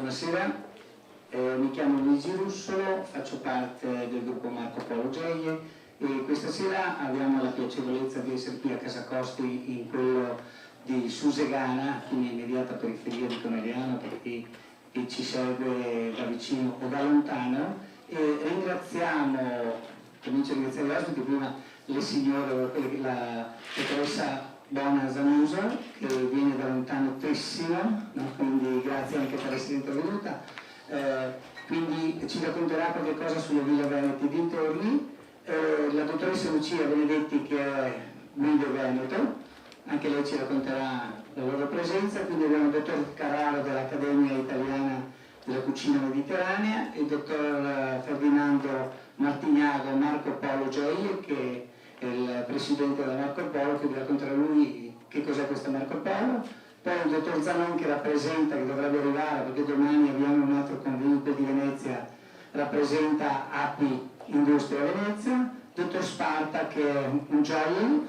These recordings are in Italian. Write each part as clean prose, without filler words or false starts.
Buonasera, mi chiamo Luigi Russolo, faccio parte del gruppo Marco Polo Gioie e questa sera abbiamo la piacevolezza di essere qui a Casa Costi in quello di Susegana, quindi immediata periferia di Conegliano per chi ci segue da vicino o da lontano, e ringraziamo, comincio a ringraziare gli ospiti, prima le signore, la dottoressa Bona Zanusa che viene da lontanissimo, no? Quindi grazie anche per essere intervenuta, quindi ci racconterà qualche cosa sulle Ville Venete e dintorni, la dottoressa Lucia Benedetti che è guida veneto, anche lei ci racconterà la loro presenza, quindi abbiamo il dottor Carraro dell'Accademia Italiana della Cucina Mediterranea e il dottor Ferdinando Martignago Marco Polo Gioie che è il presidente della Marco Polo, che vi racconterà lui che cos'è questa Marco Polo, poi il dottor Zanon che rappresenta, che dovrebbe arrivare perché domani abbiamo un altro convegno di Venezia, rappresenta API Industria Venezia, il dottor Sparta che è un gioiello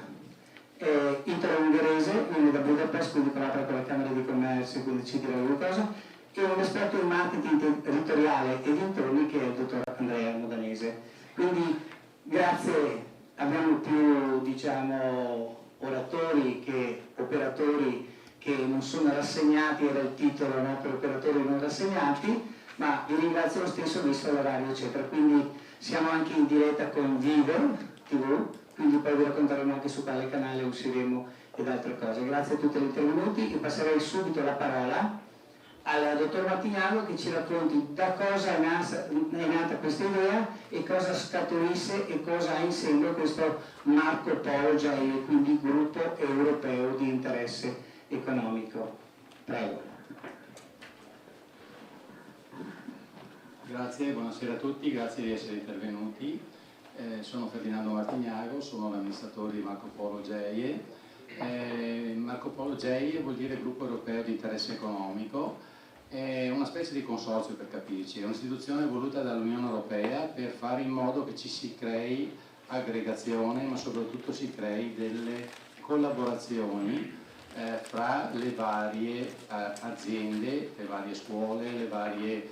italo-ungherese, viene da Budapest, quindi collabora con la Camera di Commercio, quindi ci dirà una cosa, e un esperto in marketing territoriale e dintorni che è il dottor Andrea Modanese. Quindi grazie. Abbiamo più, diciamo, oratori che operatori che non sono rassegnati, era il titolo, no? Per operatori non rassegnati, ma vi ringrazio lo stesso visto l'orario eccetera. Quindi siamo anche in diretta con Viver TV, quindi poi vi racconteremo anche su quale canale usciremo ed altre cose. Grazie a tutti gli intervenuti. Io passerei subito la parola al dottor Martignago che ci racconti da cosa è nata questa idea e cosa scaturisse e cosa ha in seguito questo Marco Polo Gioie, quindi gruppo europeo di interesse economico. Prego. Grazie, buonasera a tutti, grazie di essere intervenuti. Sono Ferdinando Martignago, sono l'amministratore di Marco Polo Gioie. Marco Polo Gioie vuol dire gruppo europeo di interesse economico. È una specie di consorzio, per capirci, è un'istituzione voluta dall'Unione Europea per fare in modo che ci si crei aggregazione, ma soprattutto si crei delle collaborazioni fra le varie aziende, le varie scuole, le varie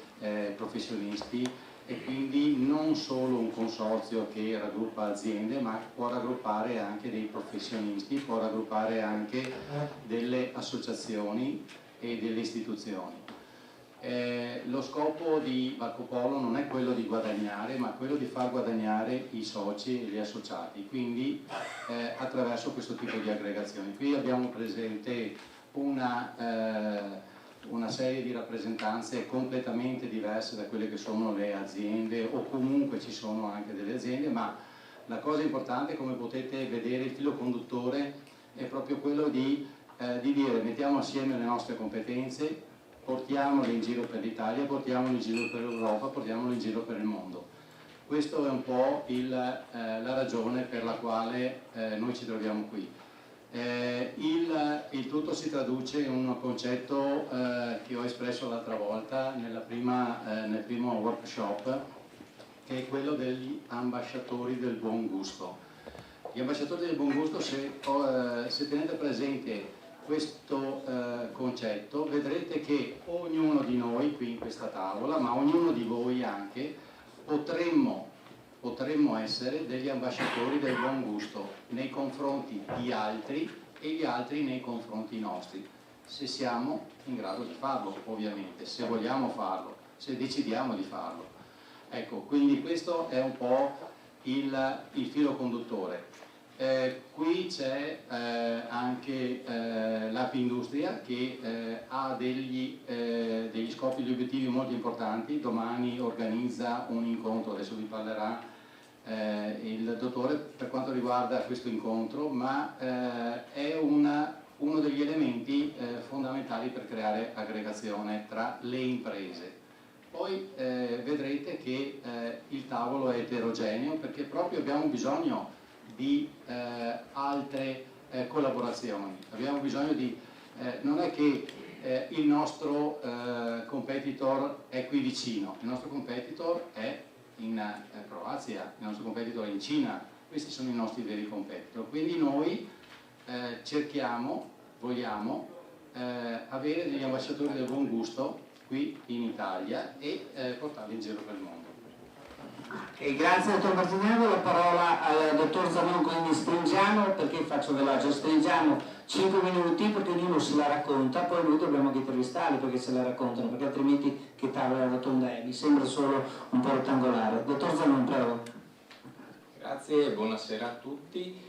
professionisti, e quindi non solo un consorzio che raggruppa aziende, ma può raggruppare anche dei professionisti, può raggruppare anche delle associazioni e delle istituzioni. Lo scopo di Marco Polo non è quello di guadagnare, ma quello di far guadagnare i soci e gli associati, quindi attraverso questo tipo di aggregazioni. Qui abbiamo presente una serie di rappresentanze completamente diverse da quelle che sono le aziende, o comunque ci sono anche delle aziende, ma la cosa importante, come potete vedere, il filo conduttore è proprio quello di dire mettiamo assieme le nostre competenze, portiamole in giro per l'Italia, portiamole in giro per l'Europa, portiamole in giro per il mondo. Questa è un po' la ragione per la quale noi ci troviamo qui. Il tutto si traduce in un concetto che ho espresso l'altra volta nel primo workshop, che è quello degli ambasciatori del buon gusto. Gli ambasciatori del buon gusto, se tenete presente questo concetto, vedrete che ognuno di noi qui in questa tavola, ma ognuno di voi anche, potremmo essere degli ambasciatori del buon gusto nei confronti di altri e gli altri nei confronti nostri, se siamo in grado di farlo, ovviamente, se vogliamo farlo, se decidiamo di farlo. Ecco, quindi questo è un po' il filo conduttore. Qui c'è anche l'API Industria che ha degli scopi, degli obiettivi molto importanti. Domani organizza un incontro, adesso vi parlerà il dottore per quanto riguarda questo incontro, ma è uno degli elementi fondamentali per creare aggregazione tra le imprese. Poi vedrete che il tavolo è eterogeneo perché proprio abbiamo bisogno di altre collaborazioni. Abbiamo bisogno di... non è che il nostro competitor è qui vicino, il nostro competitor è in Croazia, il nostro competitor è in Cina, questi sono i nostri veri competitor. Quindi noi vogliamo avere degli ambasciatori del buon gusto qui in Italia e portarli in giro per il mondo. Grazie dottor Martiniano, la parola al dottor Zanon, quindi stringiamo, perché faccio veloce, stringiamo 5 minuti perché ognuno se la racconta, poi noi dobbiamo anche intervistarli perché se la raccontano, perché altrimenti che tavola rotonda è, mi sembra solo un po' rettangolare. Dottor Zanon, prego. Grazie e buonasera a tutti.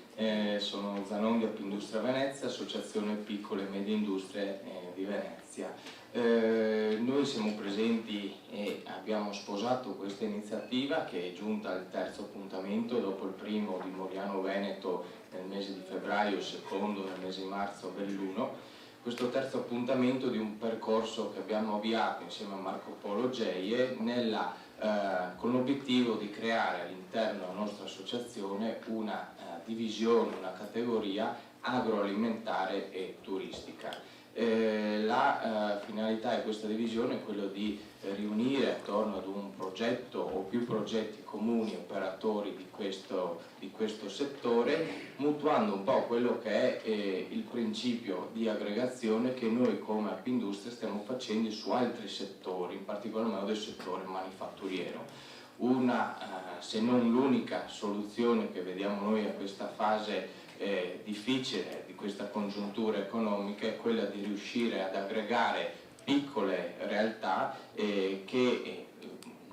Sono Zanon di Appindustria Venezia, Associazione Piccole e Medie Industrie di Venezia. Noi siamo presenti e abbiamo sposato questa iniziativa che è giunta al terzo appuntamento dopo il primo di Moriano Veneto nel mese di febbraio, il secondo nel mese di marzo a Belluno. Questo terzo appuntamento di un percorso che abbiamo avviato insieme a Marco Polo Geie con l'obiettivo di creare all'interno della nostra associazione una divisione, una categoria agroalimentare e turistica. La finalità di questa divisione è quella di riunire attorno ad un progetto o più progetti comuni operatori di questo settore, mutuando un po' quello che è il principio di aggregazione che noi come Appindustria stiamo facendo su altri settori, in particolar modo del settore manifatturiero. Se non l'unica soluzione che vediamo noi a questa fase difficile di questa congiuntura economica è quella di riuscire ad aggregare piccole realtà che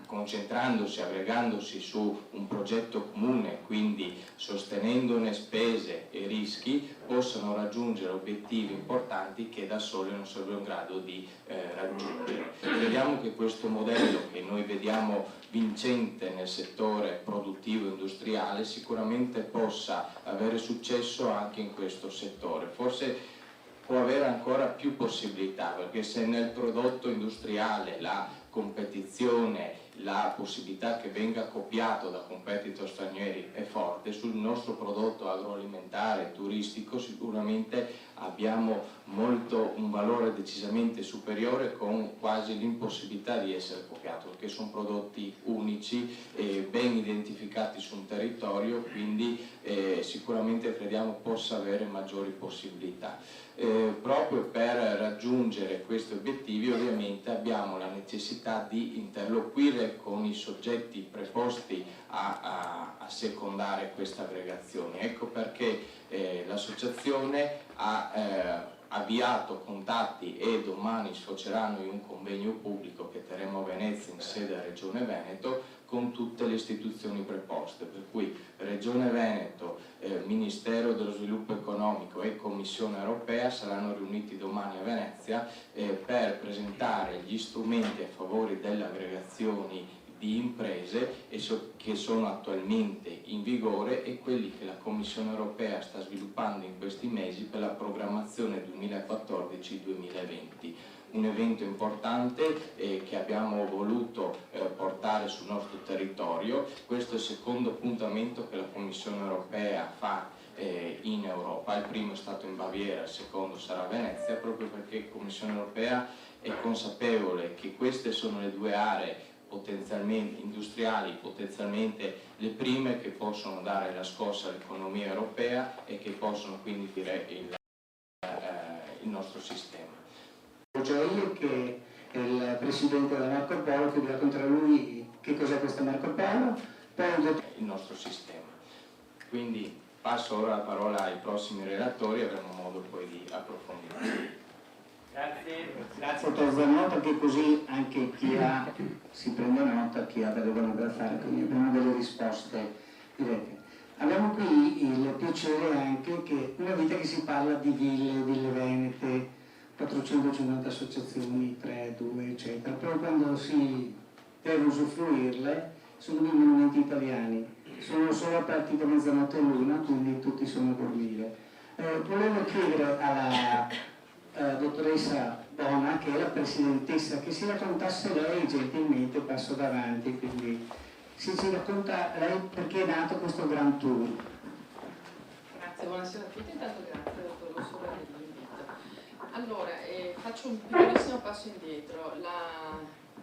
concentrandosi, aggregandosi su un progetto comune, quindi sostenendone spese e rischi, possano raggiungere obiettivi importanti che da sole non sono in grado di raggiungere. Crediamo che questo modello che noi vediamo vincente nel settore produttivo industriale sicuramente possa avere successo anche in questo settore. Forse può avere ancora più possibilità, perché se nel prodotto industriale la competizione, la possibilità che venga copiato da competitor stranieri è forte, sul nostro prodotto agroalimentare, turistico, sicuramente abbiamo un valore decisamente superiore con quasi l'impossibilità di essere copiato, perché sono prodotti unici e ben identificati su un territorio, quindi sicuramente crediamo possa avere maggiori possibilità. Proprio per raggiungere questi obiettivi ovviamente abbiamo la necessità di interloquire con i soggetti preposti a secondare questa aggregazione. Ecco perché l'associazione ha avviato contatti e domani sfoceranno in un convegno pubblico che terremo a Venezia in sede Regione Veneto con tutte le istituzioni preposte, per cui Regione Veneto, Ministero dello Sviluppo Economico e Commissione Europea saranno riuniti domani a Venezia per presentare gli strumenti a favore delle aggregazioni di imprese che sono attualmente in vigore e quelli che la Commissione Europea sta sviluppando in questi mesi per la programmazione 2014-2020. Un evento importante che abbiamo voluto portare sul nostro territorio. Questo è il secondo appuntamento che la Commissione Europea fa in Europa. Il primo è stato in Baviera, il secondo sarà a Venezia, proprio perché la Commissione Europea è consapevole che queste sono le due aree potenzialmente industriali, potenzialmente le prime che possono dare la scossa all'economia europea e che possono quindi dire il nostro sistema. Gioia, che è il presidente della Marco Polo, che vi racconterà lui che cos'è questa Marco Polo, poi il nostro sistema. Quindi passo ora la parola ai prossimi relatori e avremo modo poi di approfondire. Grazie dottor Zanon, perché così anche chi si prende nota, chi ha delle domande da fare, quindi abbiamo delle risposte dirette. Abbiamo qui il piacere anche che una vita che si parla di ville venete, 450 associazioni, 3, 2, eccetera, però quando si deve usufruirle sono dei monumenti italiani, sono solo aperti da mezzanotte e l'una, quindi tutti sono a dormire. Volevo chiedere alla dottoressa Bona, che è la presidentessa, che si raccontasse lei gentilmente, passo davanti, quindi si ci racconta lei perché è nato questo Grand Tour. Grazie, buonasera a tutti, intanto grazie dottor Rosso per l'invito. Allora, faccio un piccolissimo passo indietro.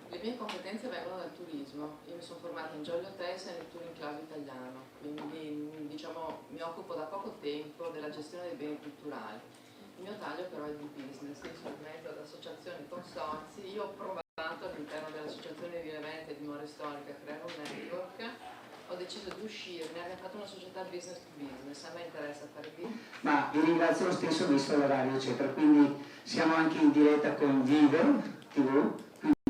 Le mie competenze vengono dal turismo. Io mi sono formata in Jolly Hotels e nel Touring Club italiano, quindi diciamo mi occupo da poco tempo della gestione dei beni culturali. Il mio taglio però è di business, io sono in mezzo ad associazioni e consorzi. Io ho provato deciso di uscirne, abbiamo fatto una società business to business, a me interessa fare business. Ma vi ringrazio lo stesso visto l'orario eccetera, quindi siamo anche in diretta con Vivo TV.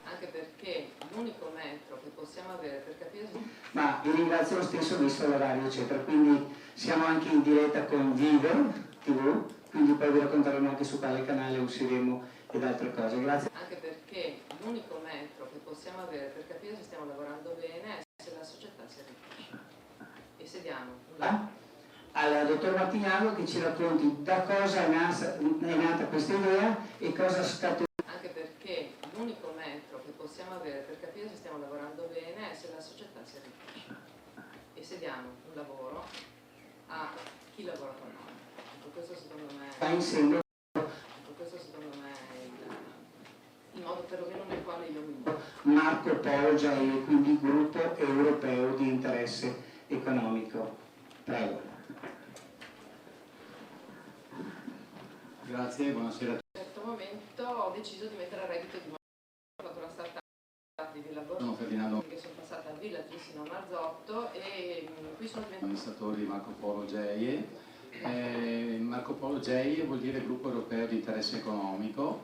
Anche perché l'unico metro che possiamo avere per capire... Ma vi ringrazio lo stesso visto l'orario eccetera, quindi siamo anche in diretta con Vivo TV, quindi poi vi racconteremo anche su quale canale usciremo ed altre cose. Grazie. Anche perché l'unico metro che possiamo avere per capire se stiamo lavorando bene è se la società si arricchisce. E se diamo al dottor Martignano che ci racconti da cosa è nata questa idea e cosa sta... Anche perché l'unico metro che possiamo avere per capire se stiamo lavorando bene è se la società si arricchisce. E se diamo un lavoro a chi lavora con noi. Questo secondo me è il modo perlomeno nel quale io mi muovo. Marco Polo Gioia, quindi gruppo europeo di interesse economico. Prego. Grazie, buonasera a tutti. In un certo momento ho deciso di mettere a reddito di ho fatto una startup di Villa Borghese. Sono Ferdinando, che sono passata a Villa Trissino Marzotto e qui sono diventata amministratore di Marco Polo Gioia. Marco Polo Gioia vuol dire gruppo europeo di interesse economico,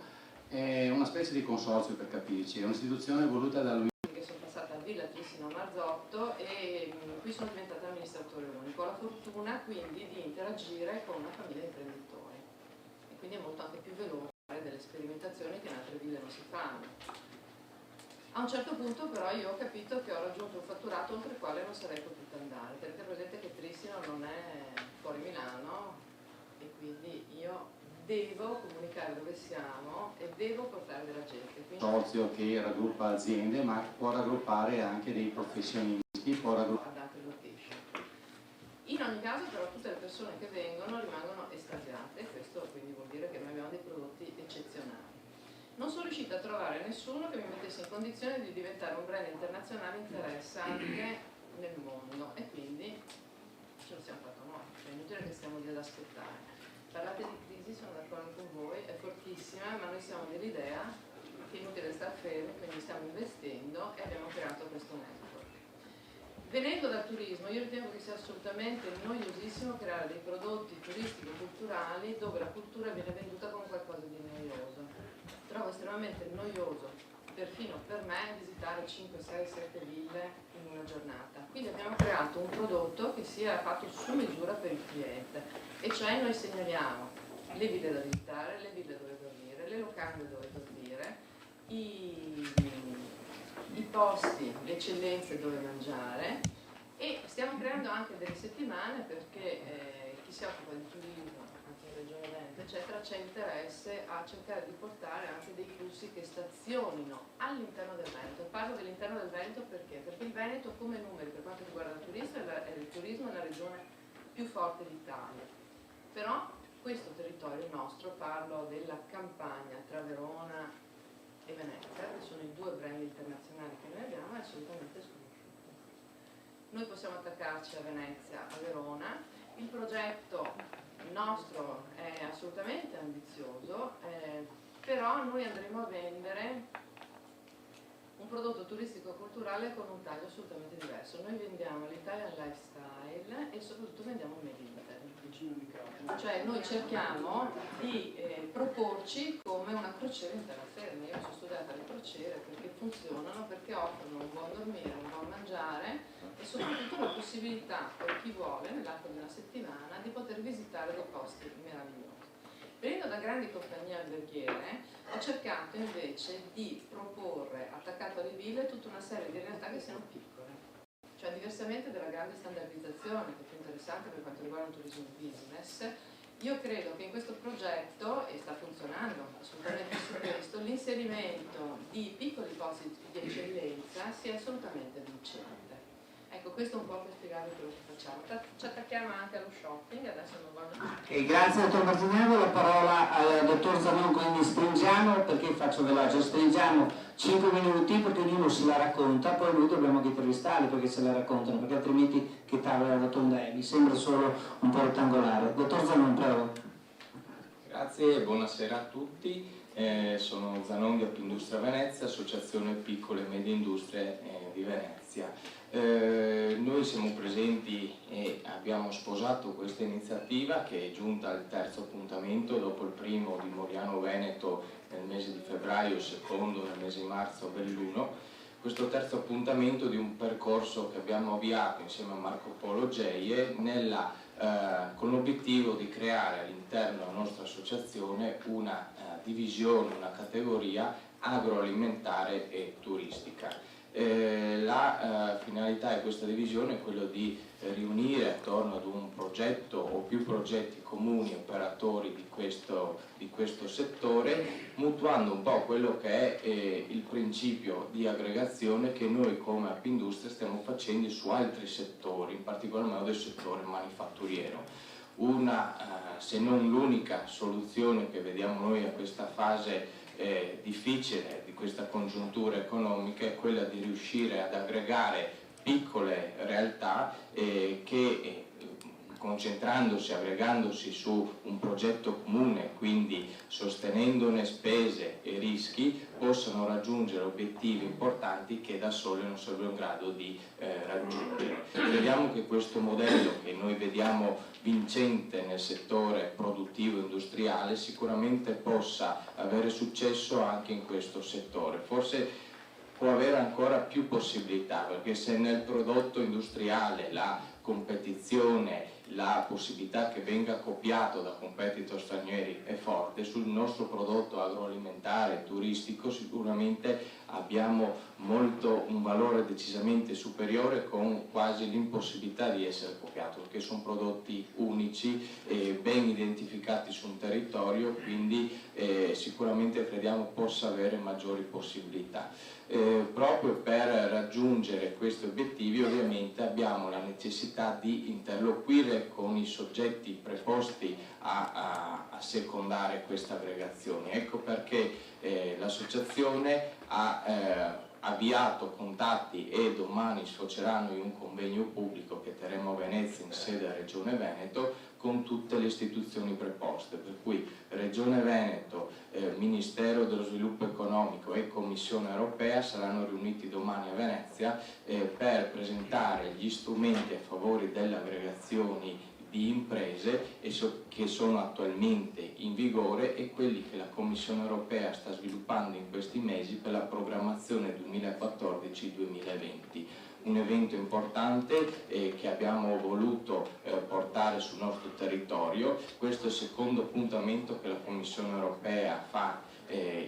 è una specie di consorzio per capirci, è un'istituzione voluta dall'Unione. Che sono passata a Villa Trissino Marzotto e qui sono diventata amministratore unico. Ho la fortuna quindi di interagire con una famiglia di imprenditori e quindi è molto anche più veloce fare delle sperimentazioni che in altre ville non si fanno. A un certo punto però io ho capito che ho raggiunto un fatturato oltre il quale non sarei potuta andare, perché vedete che Trissino non è fuori Milano e quindi io devo comunicare dove siamo e devo portare della gente. Quindi... Consorzio che raggruppa aziende ma può raggruppare anche dei professionisti, può raggruppare... In ogni caso però tutte le persone che vengono rimangono estasiate, questo quindi vuol dire che noi abbiamo dei prodotti eccezionali. Non sono riuscita a trovare nessuno che mi mettesse in condizione di diventare un brand internazionale interessante nel mondo e quindi ce lo siamo fatto noi, è inutile che stiamo lì ad aspettare. Parlate di crisi, sono d'accordo con voi, è fortissima, ma noi siamo dell'idea che è inutile stare fermi, quindi stiamo investendo e abbiamo creato questo network. Venendo dal turismo, io ritengo che sia assolutamente noiosissimo creare dei prodotti turistico-culturali dove la cultura viene venduta come qualcosa di noioso. Trovo estremamente noioso, perfino per me, visitare 5, 6, 7 ville in una giornata. Quindi abbiamo creato un prodotto che sia fatto su misura per il cliente, e cioè noi segnaliamo le ville da visitare, le ville dove dormire, le locande dove dormire, i posti, le eccellenze dove mangiare, e stiamo creando anche delle settimane perché chi si occupa di turismo anche in Regione Veneto eccetera c'è interesse a cercare di portare anche dei flussi che stazionino all'interno del Veneto. Parlo dell'interno del Veneto perché il Veneto come numeri per quanto riguarda il turismo è la regione più forte d'Italia, però questo territorio nostro, parlo della Campania tra Verona e Venezia, che sono i due brand internazionali che noi abbiamo, è assolutamente sconosciuto. Noi possiamo attaccarci a Venezia, a Verona, il progetto nostro è assolutamente ambizioso, però noi andremo a vendere un prodotto turistico-culturale con un taglio assolutamente diverso. Noi vendiamo l'Italian Lifestyle e soprattutto vendiamo il Made in Italy. Cioè noi cerchiamo di proporci come una crociera in terraferma. Io mi sono studiata le crociere perché funzionano, perché offrono un buon dormire, un buon mangiare e soprattutto la possibilità per chi vuole nell'arco di una settimana di poter visitare dei posti meravigliosi. Venendo da grandi compagnie alberghiere ho cercato invece di proporre, attaccato alle ville, tutta una serie di realtà che siano piccole, cioè diversamente dalla grande standardizzazione che è più interessante per quanto riguarda il turismo business. Io credo che in questo progetto, e sta funzionando assolutamente su questo, l'inserimento di piccoli posti di eccellenza sia assolutamente vincente. Ecco, questo è un po' per spiegare quello che facciamo. Ci attacchiamo anche allo shopping, adesso non voglio... Grazie dottor Martignano, la parola al dottor Zanon, quindi stringiamo, perché faccio veloce, stringiamo 5 minuti perché ognuno se la racconta, poi noi dobbiamo anche intervistarli perché se la raccontano, perché altrimenti che tavola rotonda è, mi sembra solo un po' rettangolare. Dottor Zanon, prego. Grazie e buonasera a tutti. sono Zanonghi Appindustria Venezia, Associazione Piccole e Medie Industrie di Venezia. Noi siamo presenti e abbiamo sposato questa iniziativa che è giunta al terzo appuntamento dopo il primo di Moriano Veneto nel mese di febbraio, il secondo nel mese di marzo a Belluno. Questo terzo appuntamento di un percorso che abbiamo avviato insieme a Marco Polo Geie con l'obiettivo di creare all'interno della nostra associazione una divisione, una categoria agroalimentare e turistica. La finalità di questa divisione è quella di riunire attorno ad un progetto o più progetti comuni operatori di questo settore, mutuando un po' quello che è il principio di aggregazione che noi come Appindustria stiamo facendo su altri settori, in particolar modo del settore manifatturiero. Se non l'unica soluzione che vediamo noi a questa fase difficile di questa congiuntura economica è quella di riuscire ad aggregare piccole realtà che concentrandosi, aggregandosi su un progetto comune, quindi sostenendone spese e rischi, possano raggiungere obiettivi importanti che da sole non sarebbero in grado di raggiungere. Crediamo che questo modello che noi vediamo vincente nel settore produttivo industriale sicuramente possa avere successo anche in questo settore. Forse può avere ancora più possibilità, perché se nel prodotto industriale la competizione, la possibilità che venga copiato da competitor stranieri è forte, sul nostro prodotto agroalimentare, turistico, sicuramente abbiamo un valore decisamente superiore, con quasi l'impossibilità di essere copiato, perché sono prodotti unici e ben identificati su un territorio, quindi sicuramente crediamo possa avere maggiori possibilità. Proprio per raggiungere questi obiettivi ovviamente abbiamo la necessità di interloquire con i soggetti preposti a secondare questa aggregazione. Ecco perché l'associazione ha avviato contatti e domani sfoceranno in un convegno pubblico che terremo a Venezia in sede Regione Veneto con tutte le istituzioni preposte, per cui Regione Veneto, Ministero dello Sviluppo Economico e Commissione Europea saranno riuniti domani a Venezia per presentare gli strumenti a favore delle aggregazioni di imprese che sono attualmente in vigore e quelli che la Commissione Europea sta sviluppando in questi mesi per la programmazione 2014-2020. Un evento importante che abbiamo voluto portare sul nostro territorio. Questo è il secondo appuntamento che la Commissione Europea fa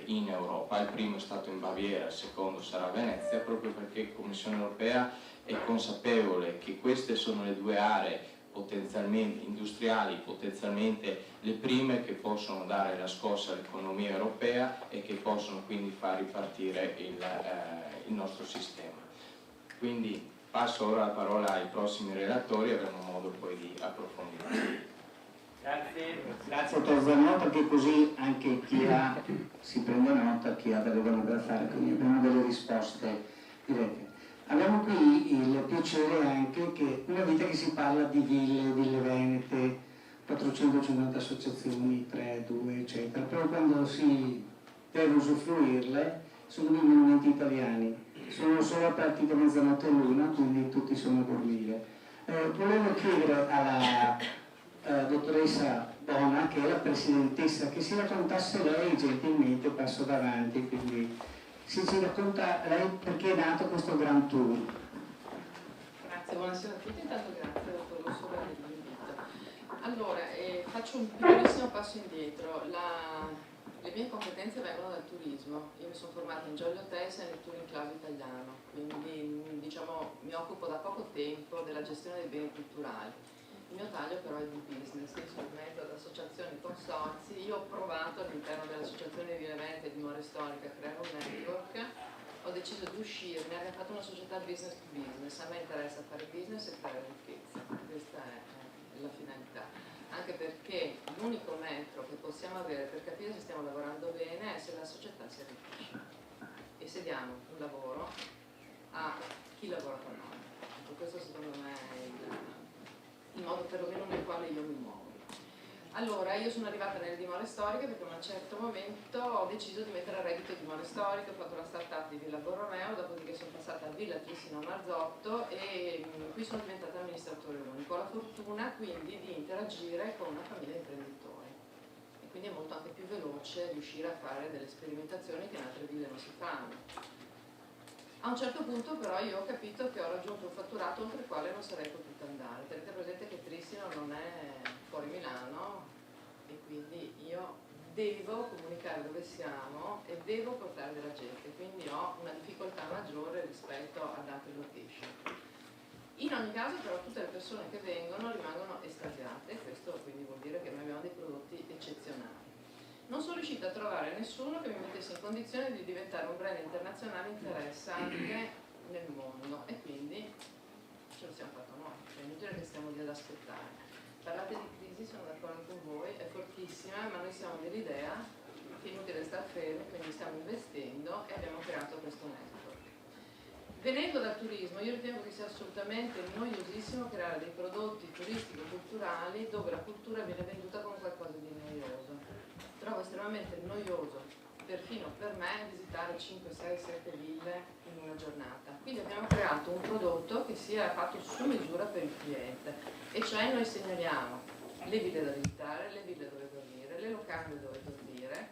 in Europa. Il primo è stato in Baviera, il secondo sarà a Venezia, proprio perché la Commissione Europea è consapevole che queste sono le due aree potenzialmente industriali, potenzialmente le prime che possono dare la scossa all'economia europea e che possono quindi far ripartire il nostro sistema. Quindi passo ora la parola ai prossimi relatori e avremo modo poi di approfondire. Grazie dottor Zanò, perché così anche si prende nota, chi ha delle domande da fare, quindi abbiamo delle risposte dirette. Abbiamo qui il piacere anche che una vita che si parla di ville venete, 450 associazioni, 3, 2, eccetera, però quando si deve usufruirle sono dei monumenti italiani, sono solo aperti da mezzanotte e l'una, quindi tutti sono a dormire. Volevo chiedere alla dottoressa Bona, che è la presidentessa, che si raccontasse lei gentilmente, passo davanti, quindi si ci racconta lei perché è nato questo Grand Tour. Grazie, buonasera a tutti, intanto grazie dottor Rosso per l'invito. Allora, faccio un piccolissimo passo indietro. Le mie competenze vengono dal turismo. Io mi sono formata in Jolly Hotels e nel Touring Club italiano, quindi diciamo mi occupo da poco tempo della gestione dei beni culturali. Il mio taglio però è di business, io sono in mezzo ad associazioni e consorzi. Io ho provato all'interno dell'associazione di Venezia e di Dimore Storica a creare un network, ho deciso di uscirne, abbiamo fatto una società business to business. A me interessa fare business e creare ricchezza, questa è la finalità, anche perché l'unico metro che possiamo avere per capire se stiamo lavorando bene è se la società si arricchisce e se diamo un lavoro a chi lavora con noi. Ecco, questo secondo me è il modo perlomeno nel quale io mi muovo. Allora, io sono arrivata nelle dimore storiche perché a un certo momento ho deciso di mettere a reddito dimore storiche, ho fatto la startup di Villa Borromeo, dopodiché sono passata a Villa Trissino Marzotto e qui sono diventata amministratore unico. Ho la fortuna quindi di interagire con una famiglia di imprenditori e quindi è molto anche più veloce riuscire a fare delle sperimentazioni che in altre ville non si fanno. A un certo punto però io ho capito che ho raggiunto un fatturato oltre il quale non sarei potuta andare. Tenete presente che Trissino non è fuori Milano e quindi io devo comunicare dove siamo e devo portare della gente, quindi ho una difficoltà maggiore rispetto ad altre location. In ogni caso però tutte le persone che vengono rimangono estasiate, questo quindi vuol dire che noi abbiamo dei prodotti eccezionali. Non sono riuscita a trovare nessuno che mi mettesse in condizione di diventare un brand internazionale interessante nel mondo e quindi ce lo siamo fatto noi, è inutile che stiamo lì ad aspettare. Parlate di crisi, sono d'accordo con voi, è fortissima, ma noi siamo dell'idea che è inutile star fermi, quindi stiamo investendo e abbiamo creato questo network. Venendo dal turismo, io ritengo che sia assolutamente noiosissimo creare dei prodotti turistico-culturali dove la cultura viene venduta come qualcosa di noioso. Trovo estremamente noioso, perfino per me, visitare 5, 6, 7 ville in una giornata. Quindi abbiamo creato un prodotto che sia fatto su misura per il cliente, e cioè noi segnaliamo le ville da visitare, le ville dove dormire, le locande dove dormire,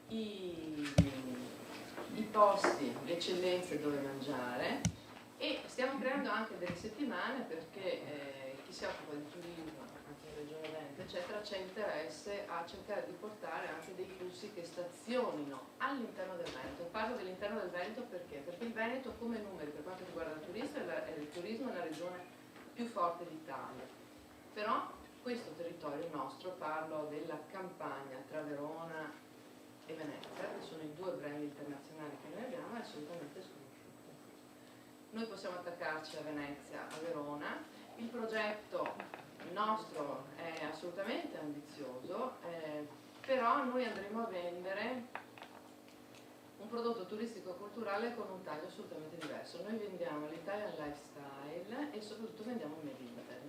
i posti, le eccellenze dove mangiare, e stiamo creando anche delle settimane perché chi si occupa di turismo anche in Regione Veneto eccetera c'è interesse a cercare di portare anche dei flussi che stazionino all'interno del Veneto. Parlo dell'interno del Veneto perché il Veneto come numeri per quanto riguarda il turismo è la regione più forte d'Italia, però questo territorio nostro, parlo della Campania tra Verona e Venezia, che sono i due brand internazionali che noi abbiamo, è assolutamente sconosciuto. Noi possiamo attaccarci a Venezia, a Verona, il progetto nostro è assolutamente ambizioso, però noi andremo a vendere un prodotto turistico-culturale con un taglio assolutamente diverso. Noi vendiamo l'Italian lifestyle e soprattutto vendiamo il Made in Italy.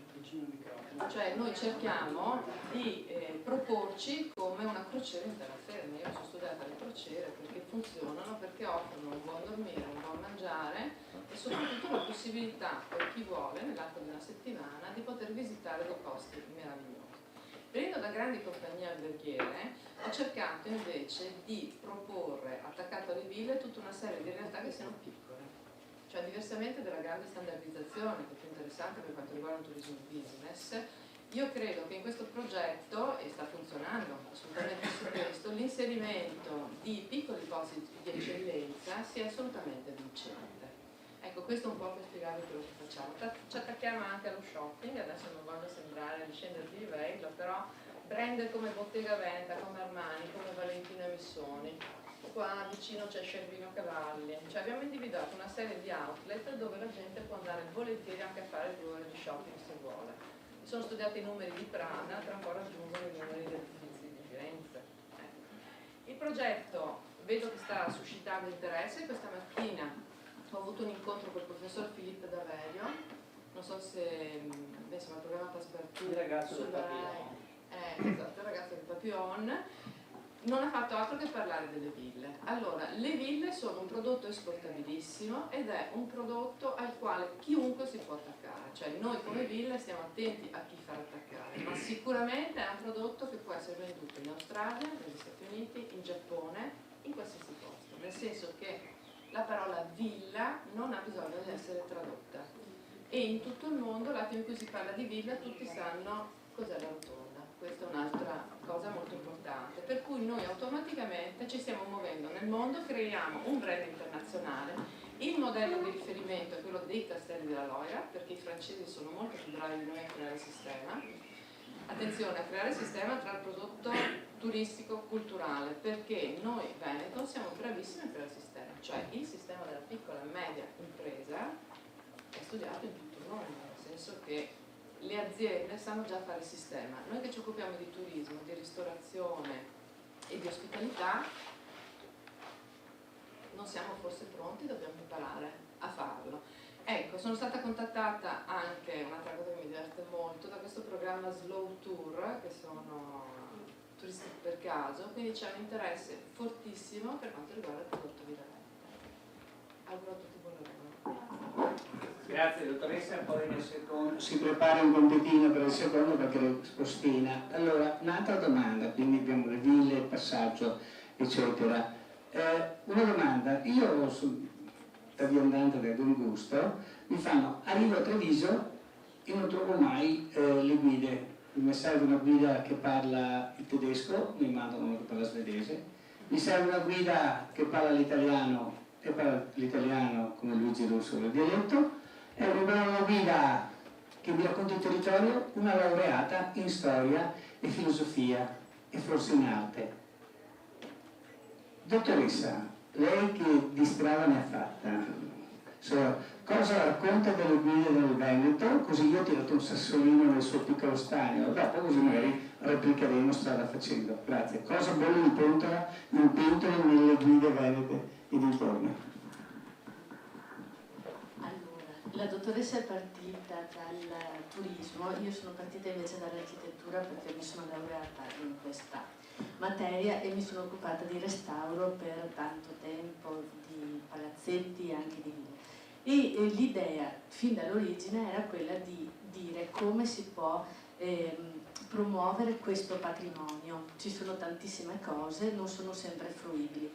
Cioè noi cerchiamo di proporci come una crociera in terraferma. Io mi sono studiata le crociere perché funzionano, perché offrono un buon dormire, un buon mangiare e soprattutto la possibilità per chi vuole nell'arco di una settimana di poter visitare dei posti meravigliosi. Venendo da grandi compagnie alberghiere, ho cercato invece di proporre, attaccato alle ville, tutta una serie di realtà che siano piccole. Cioè, diversamente dalla grande standardizzazione, che è più interessante per quanto riguarda il turismo business, io credo che in questo progetto, e sta funzionando assolutamente su questo, l'inserimento di piccoli posti di eccellenza sia assolutamente vincente. Ecco, questo è un po' per spiegare quello che facciamo. Ci attacchiamo anche allo shopping, adesso non voglio sembrare di scendere di livello, però brand come Bottega Veneta, come Armani, come Valentino Missoni, qua vicino c'è Cervino Cavalli, cioè abbiamo individuato una serie di outlet dove la gente può andare volentieri anche a fare 2 ore di shopping se vuole. Mi sono studiati i numeri di Prada, tra un po' raggiungono i numeri del Uffizi di Firenze. Il progetto vedo che sta suscitando interesse. Questa mattina ho avuto un incontro col professor Filippo D'Averio, non so se insomma, il programma Passepartout, il ragazzo del Papillon. Esatto, il ragazzo del Papillon, non ha fatto altro che parlare delle ville. Allora, le ville sono un prodotto esportabilissimo ed è un prodotto al quale chiunque si può attaccare, cioè noi come ville stiamo attenti a chi far attaccare, ma sicuramente è un prodotto che può essere venduto in Australia, negli Stati Uniti, in Giappone, in qualsiasi posto, nel senso che la parola villa non ha bisogno di essere tradotta e in tutto il mondo l'attimo in cui si parla di villa tutti sanno cos'è la rotonda. Questa è un'altra cosa molto importante, per cui noi automaticamente ci stiamo muovendo nel mondo, creiamo un brand internazionale. Il modello di riferimento è quello dei Castelli della Loira, perché i francesi sono molto più bravi di noi a creare il sistema. Attenzione, a creare il sistema tra il prodotto turistico-culturale, perché noi Veneto siamo bravissimi a creare il sistema, cioè il sistema della piccola e media impresa è studiato in tutto il mondo, nel senso che le aziende sanno già fare il sistema. Noi che ci occupiamo di turismo, di ristorazione e di ospitalità non siamo forse pronti, dobbiamo imparare a farlo. Ecco, sono stata contattata anche, un'altra cosa che mi diverte molto, da questo programma Slow Tour, che sono turisti per caso, quindi c'è un interesse fortissimo per quanto riguarda il prodotto Viravente. Auguro a tutti buon lavoro. Grazie dottoressa, poi nel secondo si prepara un compitino per il secondo perché lo spostina. Allora, un'altra domanda, quindi abbiamo le ville, il passaggio, eccetera. Una domanda, io da viandante del Buon Gusto, mi fanno, arrivo a Treviso e non trovo mai le guide. Mi serve una guida che parla il tedesco, mi mandano uno che parla svedese, mi serve una guida che parla l'italiano e parla l'italiano come Luigi Russo del dialetto, e una guida che mi racconta il territorio, una laureata in storia e filosofia e forse in arte. Dottoressa, lei che di strada ne ha fatta? Cosa racconta delle guide del Veneto? Così io ho tirato un sassolino nel suo piccolo stagno, dopo così magari replicheremo strada facendo. Grazie. Cosa bolle in pentola nelle guide venete e dintorni? Allora, la dottoressa è partita dal turismo, io sono partita invece dall'architettura perché mi sono laureata in questa materia e mi sono occupata di restauro per tanto tempo, di palazzetti e anche di ville. E l'idea fin dall'origine era quella di dire come si può promuovere questo patrimonio. Ci sono tantissime cose, non sono sempre fruibili.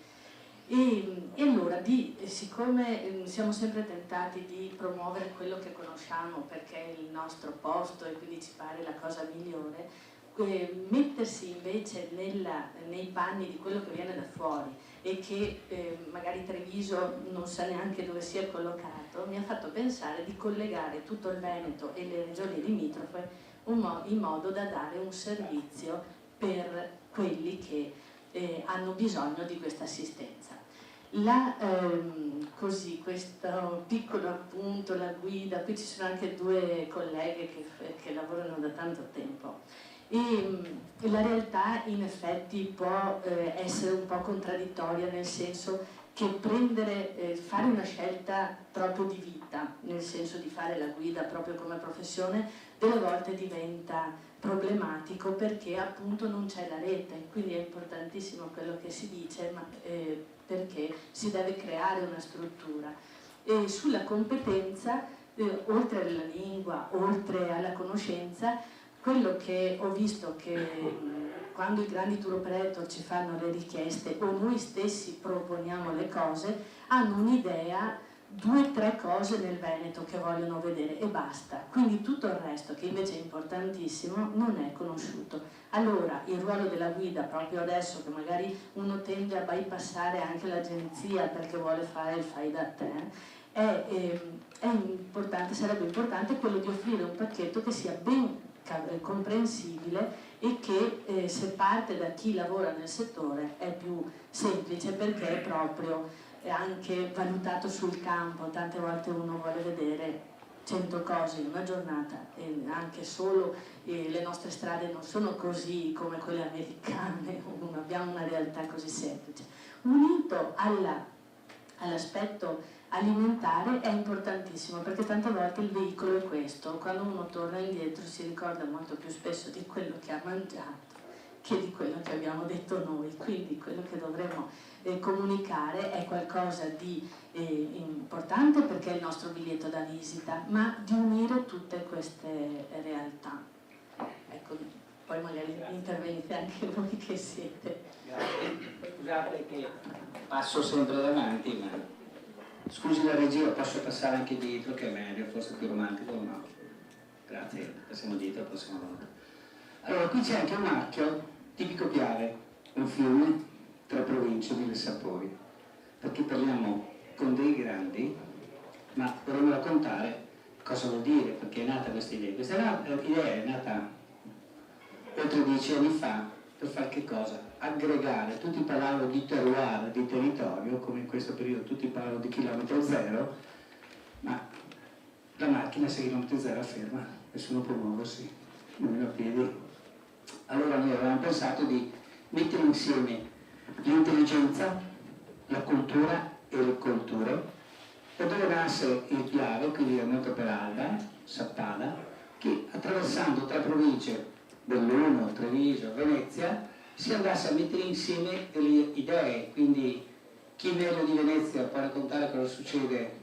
E allora, siccome siamo sempre tentati di promuovere quello che conosciamo perché è il nostro posto e quindi ci pare la cosa migliore, mettersi invece nei panni di quello che viene da fuori e che magari Treviso non sa neanche dove sia collocato, mi ha fatto pensare di collegare tutto il Veneto e le regioni limitrofe in modo da dare un servizio per quelli che hanno bisogno di questa assistenza. Questo piccolo appunto, la guida, qui ci sono anche due colleghe che lavorano da tanto tempo. E la realtà in effetti può essere un po' contraddittoria, nel senso che fare una scelta proprio di vita, nel senso di fare la guida proprio come professione, delle volte diventa problematico perché appunto non c'è la rete, quindi è importantissimo quello che si dice, perché si deve creare una struttura. E sulla competenza, oltre alla lingua, oltre alla conoscenza, quello che ho visto che quando i grandi tour operator ci fanno le richieste o noi stessi proponiamo le cose, hanno un'idea, 2 o 3 cose nel Veneto che vogliono vedere e basta. Quindi tutto il resto, che invece è importantissimo, non è conosciuto. Allora il ruolo della guida, proprio adesso che magari uno tende a bypassare anche l'agenzia perché vuole fare il fai da te, sarebbe importante quello di offrire un pacchetto che sia ben comprensibile e che se parte da chi lavora nel settore è più semplice perché è proprio anche valutato sul campo. Tante volte uno vuole vedere 100 cose in una giornata e anche solo le nostre strade non sono così come quelle americane, non abbiamo una realtà così semplice. Unito all'aspetto alimentare è importantissimo perché tante volte il veicolo è questo, quando uno torna indietro si ricorda molto più spesso di quello che ha mangiato che di quello che abbiamo detto noi, quindi quello che dovremmo comunicare è qualcosa di importante perché è il nostro biglietto da visita, ma di unire tutte queste realtà. Ecco, poi magari intervenite anche voi che siete. Grazie. Scusate che passo sempre davanti, ma scusi la regia, posso passare anche dietro che è meglio, forse più romantico o no? Grazie, passiamo dietro la prossima volta. Allora, qui c'è anche un marchio tipico Piave, un fiume, 3 province, 1000 sapori, perché parliamo con dei grandi, ma vorremmo raccontare cosa vuol dire, perché è nata questa idea. Questa idea è nata oltre 10 anni fa per fare che cosa? Aggregare, tutti parlavano di terroir, di territorio, come in questo periodo tutti parlano di chilometro zero, ma la macchina 6 km zero ferma, nessuno può muoversi, nemmeno a piedi. Allora noi avevamo pensato di mettere insieme l'intelligenza, la cultura e le culture, e dove nasce il Piave, quindi il Noto per Alba, Sappada, che attraversando 3 province, Belluno, Treviso, Venezia, si andasse a mettere insieme delle idee, quindi chi meglio di Venezia può raccontare cosa succede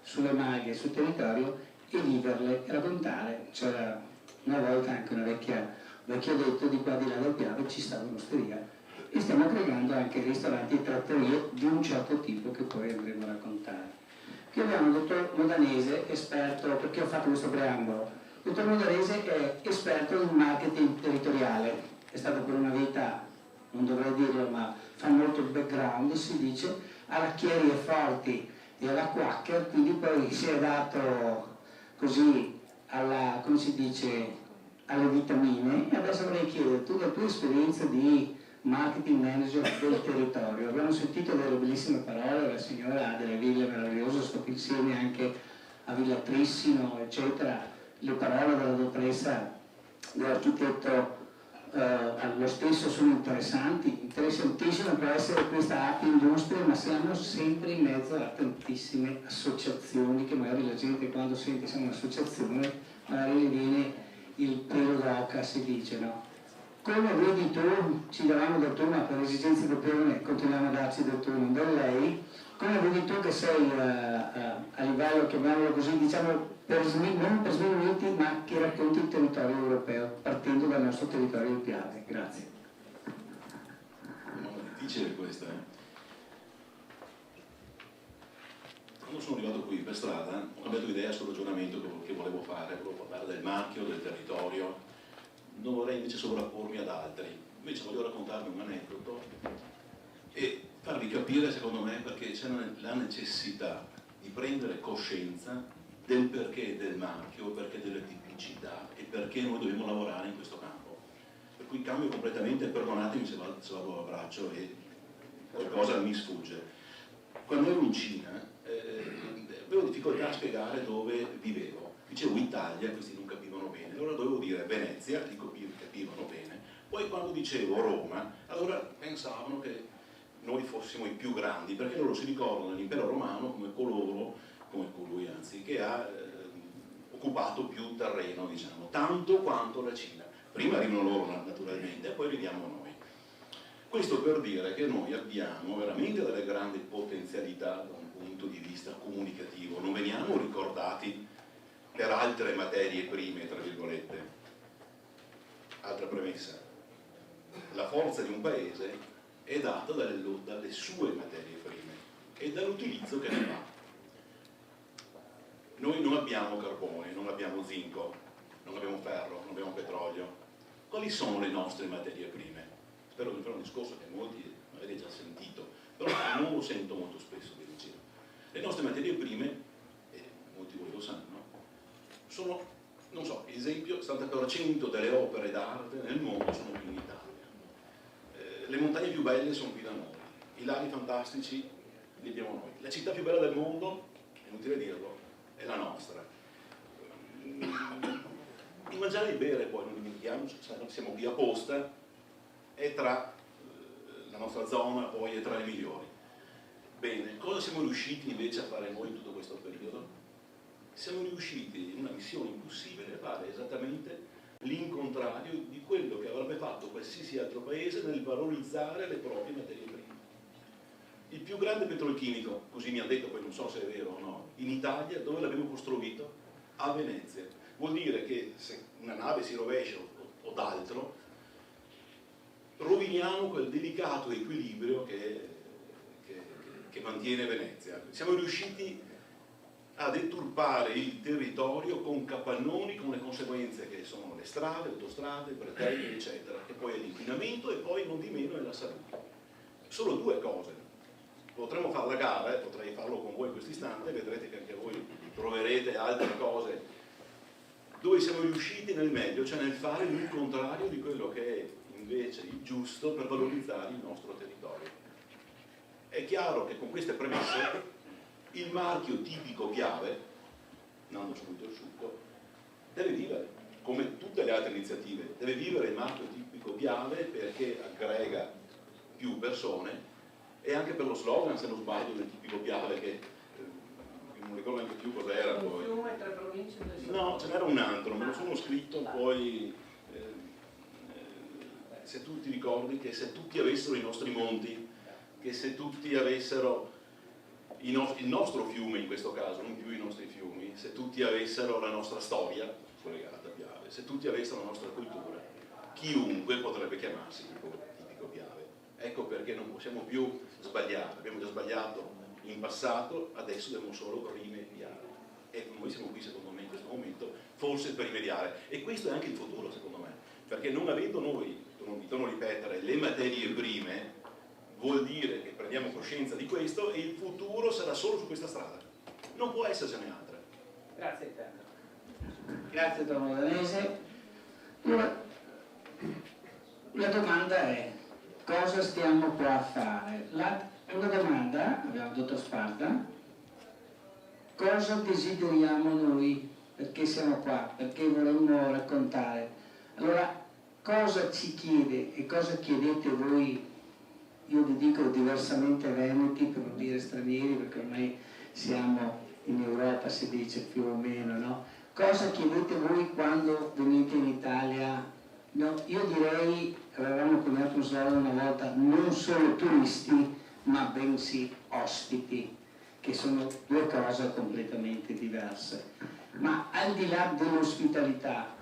sulle maghe, sul territorio, e viverle e raccontare. C'era una volta anche un vecchio detto, di qua di là del Piave ci stava un'osteria, e stiamo creando anche ristoranti e trattorie di un certo tipo che poi andremo a raccontare. Qui abbiamo il dottor Modanese, esperto, perché ho fatto questo preambolo. Il dottor Modanese è esperto in marketing territoriale, è stato per una vita, non dovrei dirlo, ma fa molto background, si dice, alla Chieri e Forti e alla Quacker, quindi poi si è dato così alla, come si dice, alle vitamine. E adesso vorrei chiedere, tu la tua esperienza di marketing manager del territorio, abbiamo sentito delle bellissime parole, la signora ha delle ville meravigliose, sto insieme anche a Villa Trissino, eccetera, le parole della dottoressa, dell'architetto lo stesso sono interessantissime per essere questa app industria, ma siamo sempre in mezzo a tantissime associazioni che magari la gente quando sente siamo un'associazione magari le viene il pelo d'oca, si dice, no? Come vedi tu, ci davamo del tu, ma per esigenze europee continuiamo a darci del tu, non del lei, come vedi tu che sei a livello, chiamiamolo così, diciamo, non per sminuiti, ma che racconti il territorio europeo, partendo dal nostro territorio del Piave. Grazie. No, è difficile questa, Quando sono arrivato qui per strada ho cambiato idea sul ragionamento che volevo parlare del marchio, del territorio. Non vorrei invece sovrappormi ad altri, invece voglio raccontarvi un aneddoto e farvi capire, secondo me, perché c'è la necessità di prendere coscienza del perché del marchio, perché delle tipicità e perché noi dobbiamo lavorare in questo campo. Per cui cambio completamente, perdonatemi se vado a braccio e qualcosa mi sfugge. Quando ero in Cina avevo difficoltà a spiegare dove vivevo. Dicevo Italia, questi non capivano bene, allora dovevo dire Venezia, li capivano bene. Poi quando dicevo Roma, allora pensavano che noi fossimo i più grandi, perché loro si ricordano l'impero romano come colui anzi, che ha occupato più terreno, diciamo, tanto quanto la Cina. Prima arrivano loro naturalmente, e poi arriviamo noi. Questo per dire che noi abbiamo veramente delle grandi potenzialità da un punto di vista comunicativo, non veniamo ricordati per altre materie prime, tra virgolette. Altra premessa, la forza di un paese è data dalle sue materie prime e dall'utilizzo che ne fa. Noi non abbiamo carbone, non abbiamo zinco, non abbiamo ferro, non abbiamo petrolio. Quali sono le nostre materie prime? Spero di fare un discorso che molti avete già sentito, però non lo sento molto spesso di giro. Le nostre materie prime, e molti voi lo sanno, sono, non so, esempio, il 70% delle opere d'arte nel mondo sono qui in Italia. Le montagne più belle sono qui da noi, i laghi fantastici li abbiamo noi. La città più bella del mondo, è inutile dirlo, è la nostra. Il mangiare e il bere, poi non dimentichiamo, siamo qui apposta, è tra la nostra zona, poi è tra le migliori. Bene, cosa siamo riusciti invece a fare noi in tutto questo periodo? Siamo riusciti in una missione impossibile a fare esattamente l'incontrario di quello che avrebbe fatto qualsiasi altro paese nel valorizzare le proprie materie prime. Il più grande petrolchimico, così mi hanno detto, poi non so se è vero o no, in Italia, dove l'abbiamo costruito? A Venezia. Vuol dire che se una nave si rovescia o d'altro, roviniamo quel delicato equilibrio che mantiene Venezia. Siamo riusciti a deturpare il territorio con capannoni, con le conseguenze che sono le strade, le autostrade, le bretelle, eccetera, e poi è l'inquinamento e poi non di meno è la salute. Solo due cose. Potremmo fare la gara, potrei farlo con voi in questo istante, vedrete che anche voi troverete altre cose dove siamo riusciti nel meglio, cioè nel fare il contrario di quello che è invece il giusto per valorizzare il nostro territorio. È chiaro che con queste premesse il marchio tipico Piave, andando subito il succo, deve vivere, come tutte le altre iniziative, deve vivere il marchio tipico Piave perché aggrega più persone e anche per lo slogan, se non sbaglio, del tipico Piave che non ricordo neanche più cos'era poi. Fiume, 3 province del No, ce n'era un altro, me lo sono scritto poi se tu ti ricordi che se tutti avessero i nostri monti, che se tutti avessero il nostro fiume in questo caso, non più i nostri fiumi, se tutti avessero la nostra storia collegata a Piave, se tutti avessero la nostra cultura, chiunque potrebbe chiamarsi tipico Piave. Ecco perché non possiamo più sbagliare, abbiamo già sbagliato in passato, adesso dobbiamo solo rimediare. E noi siamo qui secondo me in questo momento forse per rimediare, e questo è anche il futuro secondo me, perché non avendo noi, torno a ripetere, le materie prime, vuol dire che prendiamo coscienza di questo e il futuro sarà solo su questa strada, non può essercene altre. Grazie a te. Grazie Don Danese. La domanda è: cosa stiamo qua a fare? Una domanda, abbiamo il dottor Sparda, cosa desideriamo noi? Perché siamo qua? Perché vorremmo raccontare? Allora, cosa ci chiede e cosa chiedete voi? Io vi dico diversamente veneti, per non dire stranieri, perché ormai siamo in Europa, si dice più o meno, no? Cosa chiedete voi quando venite in Italia? No, io direi, avevamo coniato un slogan una volta, non solo turisti, ma bensì ospiti, che sono due cose completamente diverse. Ma al di là dell'ospitalità,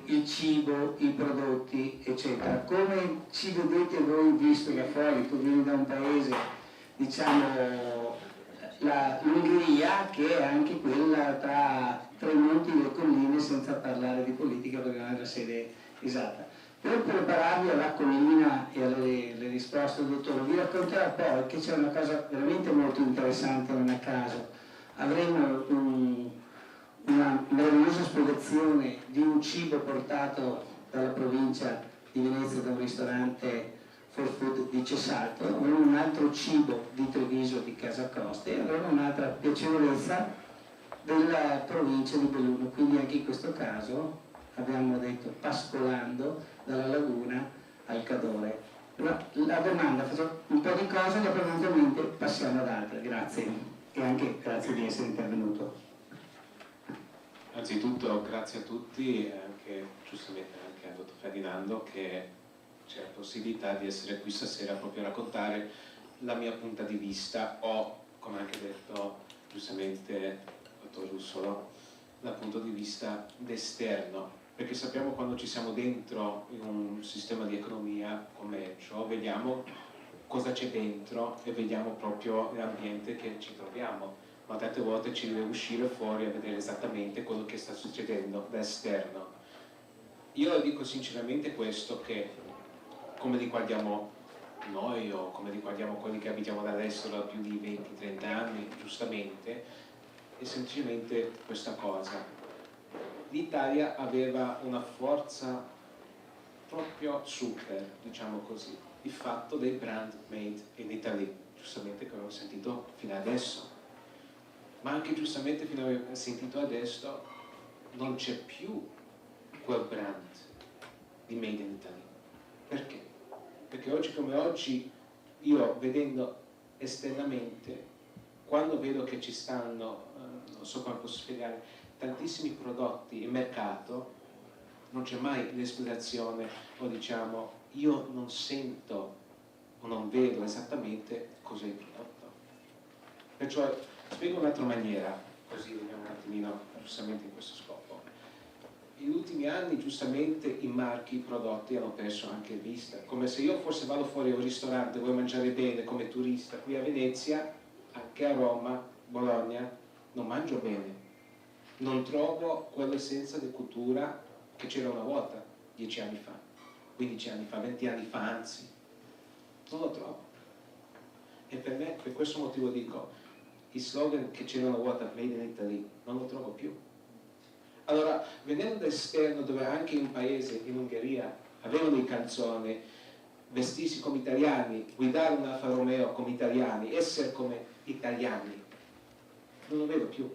il cibo, i prodotti, eccetera, come ci vedete voi visto da fuori? Tu vieni da un paese, diciamo, l'Ungheria, che è anche quella tra i monti e le colline, senza parlare di politica perché non è la sede esatta. Per prepararvi alla collina e alle risposte del dottore, vi racconterò poi che c'è una cosa veramente molto interessante, non a caso. Avremo una meravigliosa spiegazione di un cibo portato dalla provincia di Venezia da un ristorante for food di Cesalto, avremo un altro cibo di Treviso di Casacoste e avremo un'altra piacevolezza della provincia di Belluno, quindi anche in questo caso abbiamo detto pascolando dalla laguna al Cadore. La domanda, faccio un po' di cose, dopo eventualmente passiamo ad altre. Grazie e anche grazie di essere intervenuto. Anzitutto grazie a tutti, anche giustamente anche al dottor Ferdinando, che c'è la possibilità di essere qui stasera proprio a raccontare la mia punta di vista, o come anche detto giustamente il dottor Russolo, dal punto di vista d'esterno, perché sappiamo quando ci siamo dentro in un sistema di economia, commercio, vediamo cosa c'è dentro e vediamo proprio l'ambiente che ci troviamo, ma tante volte ci deve uscire fuori a vedere esattamente quello che sta succedendo da esterno. Io dico sinceramente questo, che come li guardiamo noi o come li guardiamo quelli che abitiamo dall'estero da più di 20-30 anni, giustamente, è semplicemente questa cosa. L'Italia aveva una forza proprio super, diciamo così, il fatto dei brand made in Italy, giustamente che avevo sentito fino adesso. Ma anche giustamente fino a sentito adesso non c'è più quel brand di Made in Italy. Perché? Perché oggi come oggi, io vedendo esternamente, quando vedo che ci stanno, non so come posso spiegare, tantissimi prodotti in mercato, non c'è mai l'esplorazione o diciamo io non sento o non vedo esattamente cos'è il prodotto. Perciò spiego in un'altra maniera, così vediamo un attimino giustamente in questo scopo. Negli ultimi anni giustamente i marchi, i prodotti hanno perso anche vista, come se io forse vado fuori a un ristorante, vuoi mangiare bene come turista qui a Venezia, anche a Roma, Bologna, non mangio bene, non trovo quell'essenza di cultura che c'era una volta, 10 anni fa, 15 anni fa, 20 anni fa, anzi, non lo trovo. E per me, per questo motivo dico, il slogan che c'era una volta, Made in Italy, non lo trovo più. Allora, venendo dall'esterno, dove anche in un paese, in Ungheria, avevano delle canzoni, vestirsi come italiani, guidare un Alfa Romeo come italiani, essere come italiani, non lo vedo più.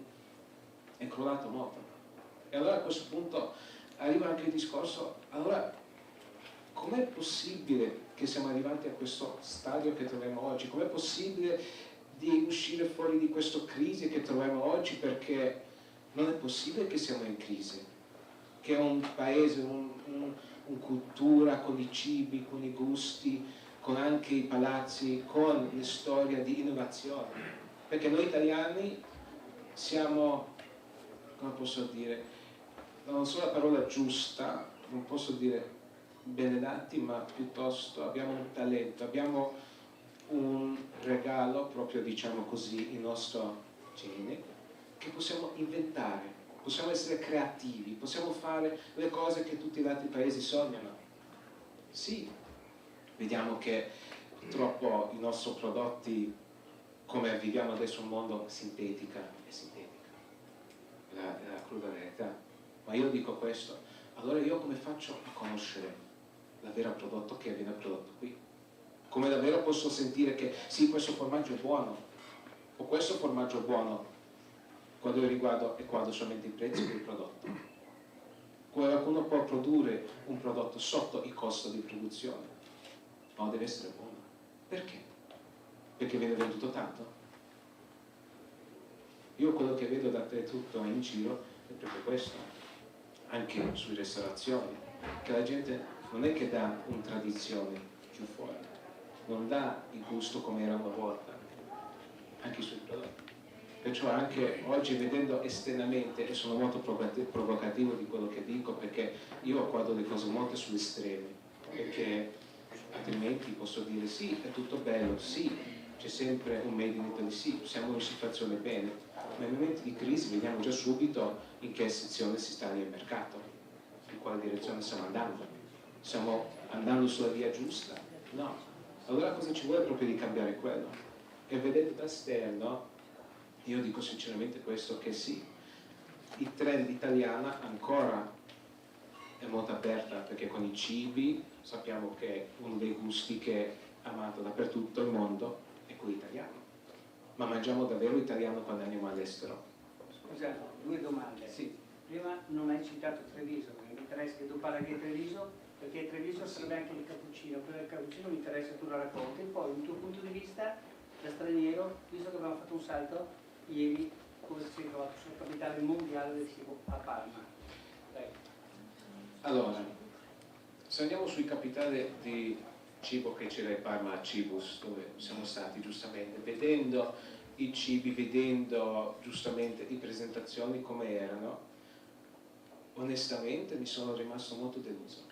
È crollato molto. E allora a questo punto arriva anche il discorso, allora com'è possibile che siamo arrivati a questo stadio che troviamo oggi? Com'è possibile di uscire fuori di questa crisi che troviamo oggi? Perché non è possibile che siamo in crisi, che un paese, cultura, con i cibi, con i gusti, con anche i palazzi, con le storie di innovazione. Perché noi italiani siamo, come posso dire, non so la parola giusta, non posso dire benedati, ma piuttosto abbiamo un talento, abbiamo un regalo, proprio diciamo così, il nostro gene, che possiamo inventare, possiamo essere creativi, possiamo fare le cose che tutti gli altri paesi sognano. Sì, vediamo che purtroppo i nostri prodotti, come viviamo adesso un mondo sintetica, è sintetica, è la cruda verità. Ma io dico questo, allora io come faccio a conoscere il vero prodotto che viene prodotto qui? Come davvero posso sentire che sì, questo formaggio è buono, o questo formaggio è buono, quando io riguardo e guardo solamente il prezzo del prodotto? Qualcuno può produrre un prodotto sotto il costo di produzione, ma deve essere buono. Perché? Perché viene venduto tanto? Io quello che vedo dappertutto in giro è proprio questo, anche sulle ristorazioni, che la gente non è che dà una tradizione più fuori, non dà il gusto come era una volta, anche sui prodotti. Perciò anche oggi vedendo esternamente, e sono molto provocativo di quello che dico, perché io guardo le cose molto sugli estremi, perché altrimenti posso dire sì, è tutto bello, sì, c'è sempre un made in Italy, sì, siamo in una situazione bene, ma nei momenti di crisi vediamo già subito in che sezione si sta nel mercato, in quale direzione stiamo andando. Stiamo andando sulla via giusta? No. Allora cosa ci vuole proprio di cambiare quello? E vedete dall'esterno, io dico sinceramente questo, che sì, il trend italiano ancora è molto aperta, perché con i cibi sappiamo che è uno dei gusti che è amato dappertutto il mondo è quello italiano. Ma mangiamo davvero italiano quando andiamo all'estero? Scusate, due domande. Sì. Prima non hai citato Treviso, mi interessa che tu parli di Treviso, perché Treviso serve anche il cappuccino, però il cappuccino mi interessa che tu lo racconti. E poi un tuo punto di vista da straniero, visto che abbiamo fatto un salto ieri, come si è trovato sulla capitale mondiale del cibo a Parma. Dai. Allora, se andiamo sui capitali di cibo che c'era a Parma, a Cibus, dove siamo stati giustamente, vedendo i cibi, vedendo giustamente le presentazioni come erano, onestamente mi sono rimasto molto deluso.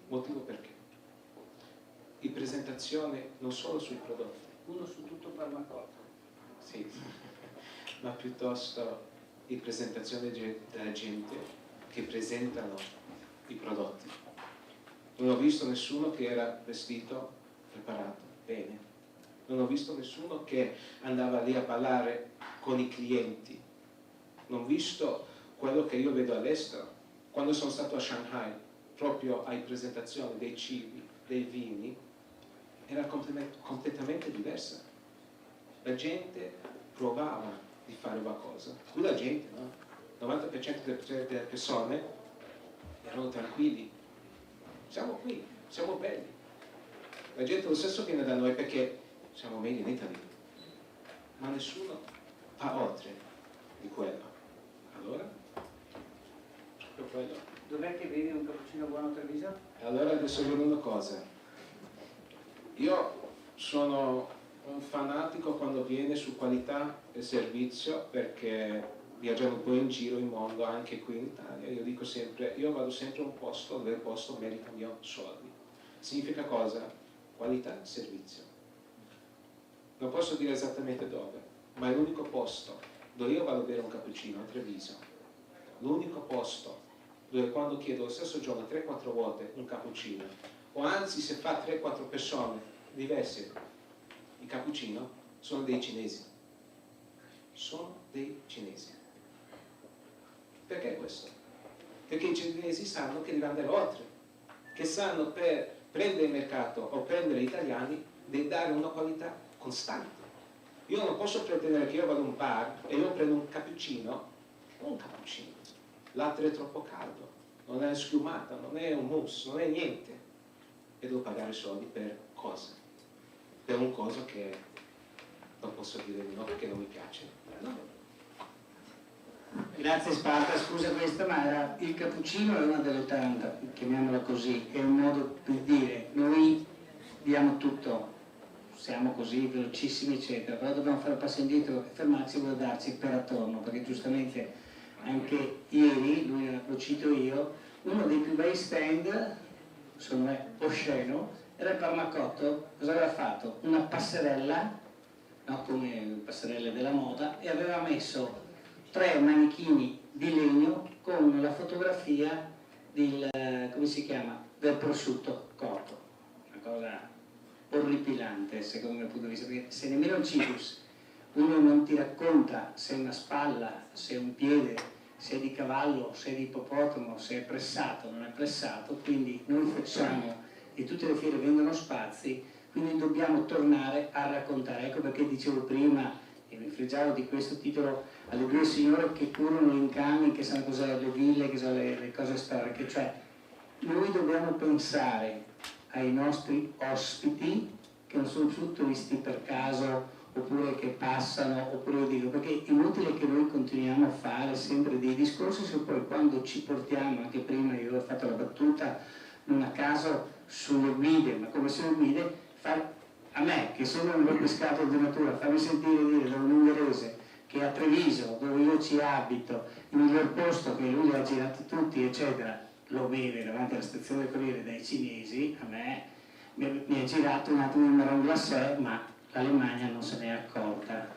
Motivo perché? Le presentazioni non solo sui prodotti. Uno su tutto Parmacotta. Sì, ma piuttosto le presentazioni della gente che presentano i prodotti. Non ho visto nessuno che era vestito, preparato bene. Non ho visto nessuno che andava lì a parlare con i clienti. Non ho visto quello che io vedo all'estero. Quando sono stato a Shanghai, proprio alle presentazioni dei cibi, dei vini, era completamente diversa. La gente provava di fare qualcosa. Qui la gente, no? Il 90% delle persone erano tranquilli. Siamo qui, siamo belli. La gente lo stesso viene da noi perché siamo made in Italy. Ma nessuno va oltre di quello. Allora? Proprio quello. Dov'è che bevi un cappuccino buono a Treviso? E allora adesso vedo una cosa. Io sono un fanatico quando viene su qualità e servizio, perché viaggiando un po' in giro in mondo, anche qui in Italia, io dico sempre, io vado sempre a un posto dove il posto merita i miei soldi. Significa cosa? Qualità e servizio. Non posso dire esattamente dove, ma è l'unico posto dove io vado a bere un cappuccino a Treviso. L'unico posto dove quando chiedo lo stesso giorno 3-4 volte un cappuccino, o anzi se fa 3-4 persone diverse il cappuccino, sono dei cinesi. Sono dei cinesi. Perché questo? Perché i cinesi sanno che devono andare oltre, che sanno per prendere il mercato o prendere gli italiani di dare una qualità costante. Io non posso pretendere che io vado a un bar e io prendo un cappuccino, latte è troppo caldo, non è schiumata, non è un mousse, non è niente, e devo pagare soldi per cosa? Per un coso che non posso dire di no perché non mi piace. No. Grazie Sparta, scusa questa, ma era il cappuccino è una delle tante, chiamiamola così, è un modo per dire noi diamo tutto, siamo così velocissimi eccetera, però dobbiamo fare un passo indietro e fermarci e guardarci per attorno, perché giustamente anche ieri, lo cito io, uno dei più bei stand, secondo me osceno, era il Parmacotto. Cosa aveva fatto? Una passerella, no, come le passerelle della moda, e aveva messo 3 manichini di legno con la fotografia come si chiama? Del prosciutto cotto. Una cosa orripilante secondo me punto di vista, perché se nemmeno il Cirrus uno non ti racconta se è una spalla, se è un piede, se è di cavallo, se è di ippopotamo, se è pressato, non è pressato, quindi noi facciamo e tutte le fiere vendono spazi, quindi dobbiamo tornare a raccontare. Ecco perché dicevo prima, e mi fregiavo di questo titolo alle 2 signore che curano in camion, che sanno cos'è le ville, che sono le cose storiche, cioè noi dobbiamo pensare ai nostri ospiti che non sono più turisti per caso oppure che passano, oppure dico, perché è inutile che noi continuiamo a fare sempre dei discorsi se poi quando ci portiamo, anche prima io ho fatto la battuta non a caso sulle guide, ma come sulle guide, a me che sono un pescato di natura, fammi sentire dire da un ungherese che a Treviso, dove io ci abito, il miglior posto che lui li ha girati tutti, eccetera, lo vede davanti alla stazione del Corriere dai cinesi, a me mi ha girato un attimo il marron glacé, ma l'Alemagna non se n'è accorta.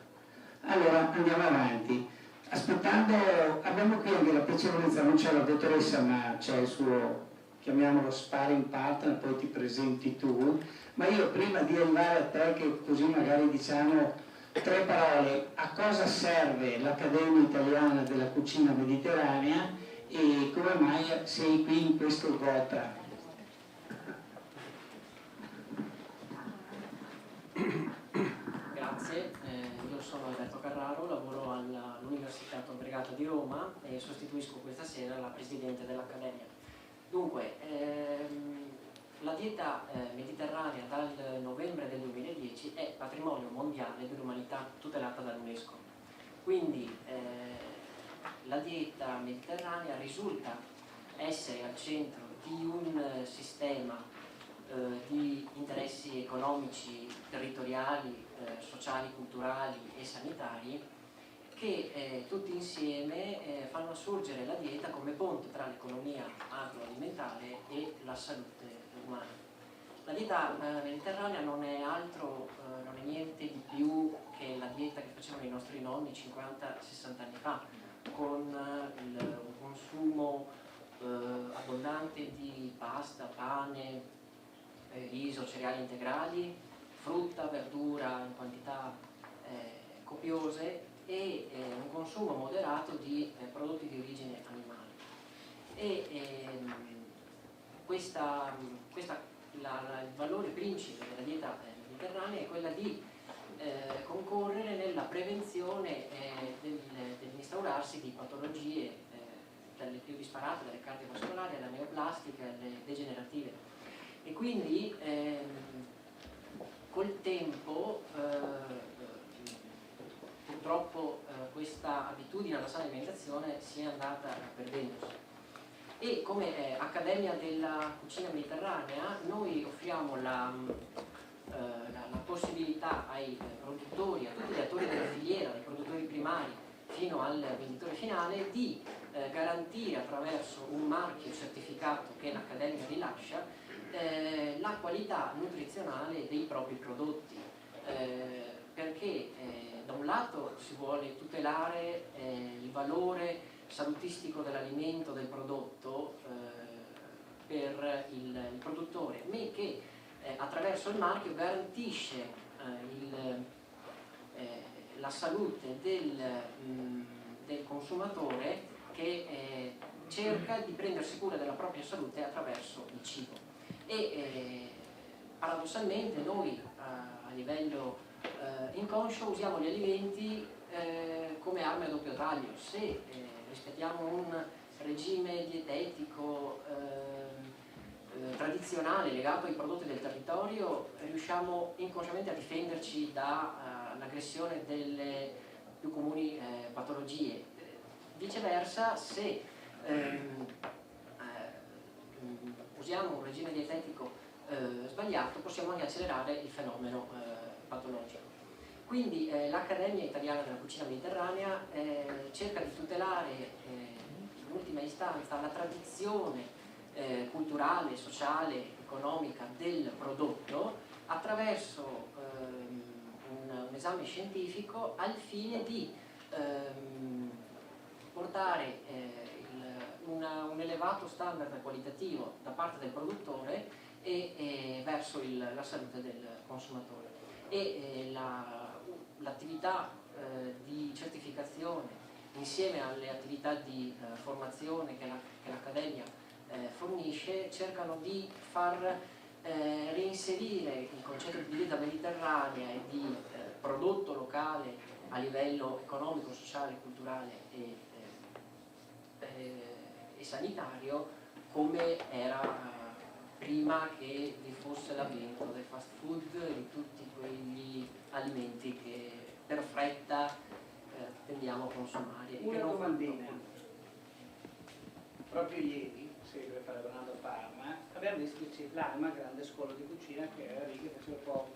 Allora andiamo avanti. Aspettando, abbiamo qui anche la piacevolezza, non c'è la dottoressa, ma c'è il suo, chiamiamolo sparring partner, poi ti presenti tu, ma io prima di arrivare a te, che così magari diciamo 3 parole, a cosa serve l'Accademia Italiana della Cucina Mediterranea e come mai sei qui in questo Gotha? Grazie, io sono Alberto Carraro, lavoro all'Università Tor Vergata di Roma e sostituisco questa sera la Presidente dell'Accademia. Dunque, la dieta mediterranea dal novembre del 2010 è patrimonio mondiale dell'umanità tutelata dall'UNESCO. Quindi la dieta mediterranea risulta essere al centro di un sistema di interessi economici, territoriali, sociali, culturali e sanitari che tutti insieme fanno sorgere la dieta come ponte tra l'economia agroalimentare e la salute umana. La dieta mediterranea non è altro, non è niente di più che la dieta che facevano i nostri nonni 50-60 anni fa, con un consumo abbondante di pasta, pane, riso, cereali integrali, frutta, verdura in quantità copiose e un consumo moderato di prodotti di origine animale. Il valore principe della dieta mediterranea è quella di concorrere nella prevenzione dell'instaurarsi di patologie dalle più disparate, dalle cardiovascolari alle neoplastiche alle degenerative. E quindi col tempo purtroppo questa abitudine alla sana alimentazione si è andata perdendosi. E come Accademia della Cucina Mediterranea noi offriamo la possibilità ai produttori, a tutti gli attori della filiera, dai produttori primari fino al venditore finale, di garantire attraverso un marchio certificato che l'Accademia rilascia la qualità nutrizionale dei propri prodotti, perché da un lato si vuole tutelare il valore salutistico dell'alimento, del prodotto per il produttore, ma che attraverso il marchio garantisce la salute del consumatore che cerca di prendersi cura della propria salute attraverso il cibo. E paradossalmente noi a livello inconscio usiamo gli alimenti come armi a doppio taglio. Se rispettiamo un regime dietetico tradizionale legato ai prodotti del territorio, riusciamo inconsciamente a difenderci dall'aggressione delle più comuni patologie. Viceversa, se usiamo un regime dietetico sbagliato, possiamo anche accelerare il fenomeno patologico. Quindi l'Accademia Italiana della Cucina Mediterranea cerca di tutelare in ultima istanza la tradizione culturale, sociale, economica del prodotto attraverso un esame scientifico al fine di portare un elevato standard qualitativo da parte del produttore e verso la salute del consumatore. E l'attività di certificazione insieme alle attività di formazione che l'Accademia fornisce cercano di far reinserire il concetto di dieta mediterranea e di prodotto locale a livello economico, sociale, culturale e sanitario come era prima che vi fosse l'avvento del fast food e di tutti quegli alimenti che per fretta tendiamo a consumare. Una domandina. Proprio ieri, sempre paragonando a Parma, abbiamo visto che c'è l'AMA, grande scuola di cucina, che era lì che faceva un po',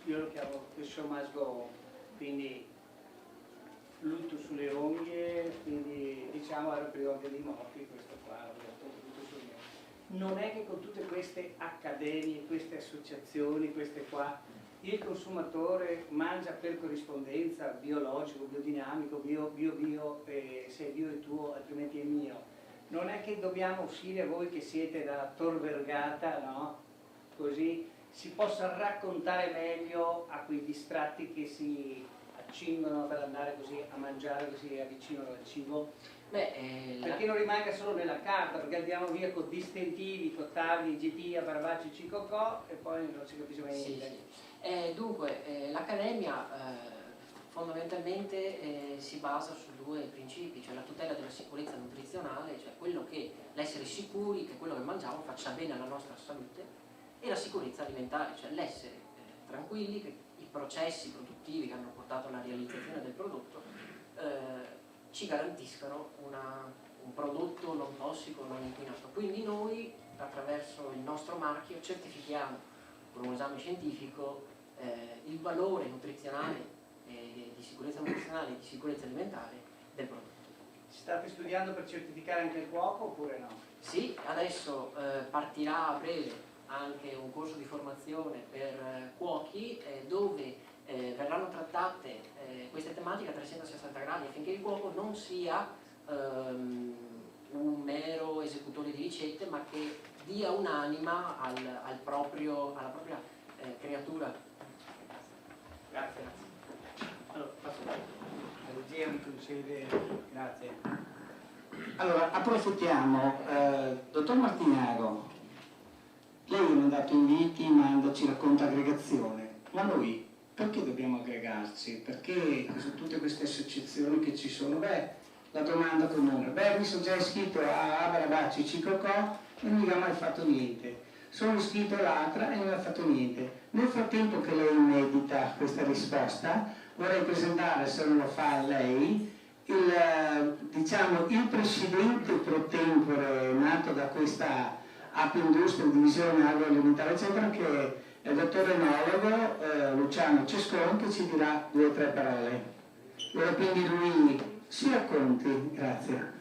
io lo chiamo the show must go on, quindi lutto sulle unghie, quindi diciamo era il periodo anche dei morti, questo qua, lutto sulle unghie. Non è che con tutte queste accademie, queste associazioni, queste qua, il consumatore mangia per corrispondenza, biologico, biodinamico, bio, se è bio è tuo, altrimenti è mio. Non è che dobbiamo uscire voi che siete da Tor Vergata, no? Così si possa raccontare meglio a quei distratti che si accingono per andare così a mangiare, così avvicinano al cibo. Perché non rimanga solo nella carta, perché andiamo via con distintivi, con tardi, GT, Barbacci, Cicocò e poi non si capisce mai niente. Sì. Dunque, l'Accademia fondamentalmente si basa su due principi, cioè la tutela della sicurezza nutrizionale, cioè quello che l'essere sicuri che quello che mangiamo faccia bene alla nostra salute, e la sicurezza alimentare, cioè l'essere tranquilli che i processi produttivi che hanno portato alla realizzazione del prodotto ci garantiscano un prodotto non tossico, non inquinato. Quindi noi attraverso il nostro marchio certifichiamo con un esame scientifico il valore nutrizionale, di sicurezza nutrizionale e di sicurezza alimentare del prodotto. State studiando per certificare anche il cuoco oppure no? Sì, adesso partirà a breve anche un corso di formazione per cuochi dove verranno trattate queste tematiche a 360 gradi affinché il cuoco non sia un mero esecutore di ricette, ma che dia un'anima alla propria creatura. Grazie. Allora, passo la regia mi concede, grazie. Allora, approfittiamo, dottor Martinago, lei non ha dato inviti, ma ci racconta aggregazione, ma noi perché dobbiamo aggregarci? Perché su tutte queste associazioni che ci sono, la domanda comune, mi sono già iscritto a Barbacci, Cicocò e non mi ha mai fatto niente. Sono iscritto all'altra e non ha fatto niente. Nel frattempo che lei medita questa risposta, vorrei presentare, se non lo fa lei, il presidente pro tempore nato da questa Apindustria, divisione agroalimentare, eccetera, che è il dottor enologo Luciano Cescon, che ci dirà 2 o 3 parole. Ora quindi lui si racconti, grazie.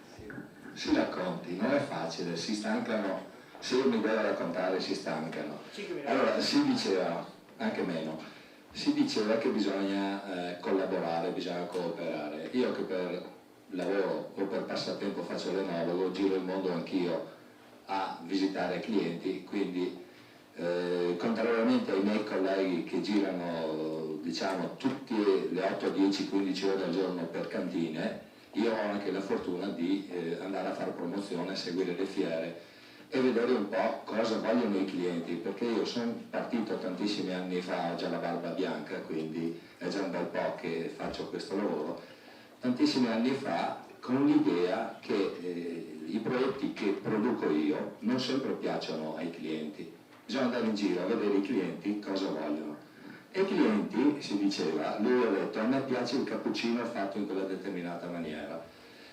Si racconti, non è facile, si stancano. Se io mi devo raccontare si stancano. Allora si diceva, anche meno, si diceva che bisogna collaborare, bisogna cooperare. Io che per lavoro o per passatempo faccio l'enologo, giro il mondo anch'io a visitare clienti, quindi contrariamente ai miei colleghi che girano diciamo tutte le 8, 10, 15 ore al giorno per cantine, io ho anche la fortuna di andare a fare promozione, seguire le fiere e vedere un po' cosa vogliono i clienti, perché io sono partito tantissimi anni fa, ho già la barba bianca, quindi è già un bel po' che faccio questo lavoro, tantissimi anni fa con l'idea che i prodotti che produco io non sempre piacciono ai clienti, bisogna andare in giro a vedere i clienti cosa vogliono. E i clienti, si diceva, lui ha detto, a me piace il cappuccino fatto in quella determinata maniera.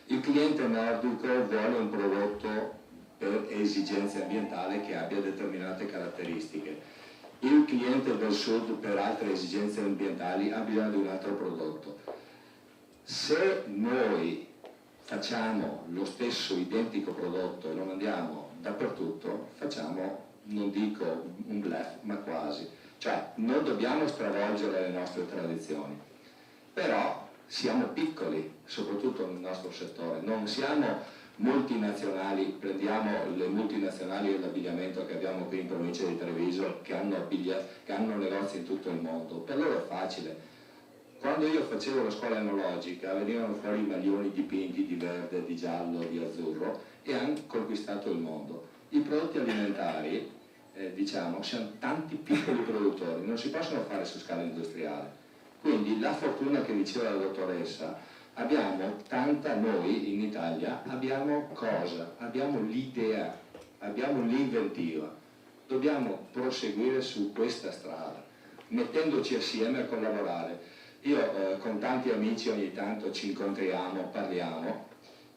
Il cliente nordico vuole un prodotto per esigenze ambientali che abbia determinate caratteristiche. Il cliente del sud per altre esigenze ambientali ha bisogno di un altro prodotto. Se noi facciamo lo stesso identico prodotto e lo mandiamo dappertutto, facciamo, non dico un bluff, ma quasi. Cioè, non dobbiamo stravolgere le nostre tradizioni, però siamo piccoli, soprattutto nel nostro settore, non siamo multinazionali. Prendiamo le multinazionali dell'abbigliamento che abbiamo qui in provincia di Treviso, che hanno negozi in tutto il mondo. Per loro è facile. Quando io facevo la scuola enologica venivano fuori i maglioni dipinti di verde, di giallo, di azzurro, e hanno conquistato il mondo. I prodotti alimentari, diciamo, siamo tanti piccoli produttori, non si possono fare su scala industriale. Quindi la fortuna che diceva la dottoressa, abbiamo tanta, noi in Italia abbiamo cosa? Abbiamo l'idea, abbiamo l'inventiva. Dobbiamo proseguire su questa strada, mettendoci assieme a collaborare. Io con tanti amici ogni tanto ci incontriamo, parliamo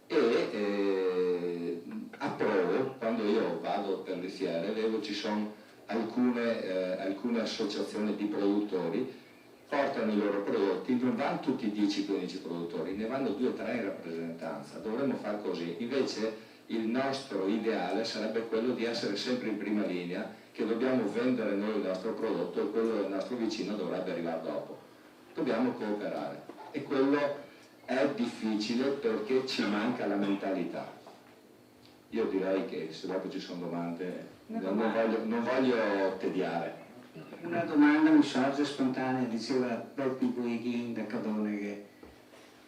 e approvo, quando io vado per le fiere, vedo ci sono alcune associazioni di produttori, portano i loro prodotti, non vanno tutti 10-15 produttori, ne vanno 2-3 in rappresentanza. Dovremmo far così. Invece il nostro ideale sarebbe quello di essere sempre in prima linea, che dobbiamo vendere noi il nostro prodotto e quello del nostro vicino dovrebbe arrivare dopo. Dobbiamo cooperare e quello è difficile perché ci manca la mentalità. Io direi che se dopo ci sono domande non voglio tediare. Una domanda mi sorge spontanea, diceva Peppi Guighin da Cadone, che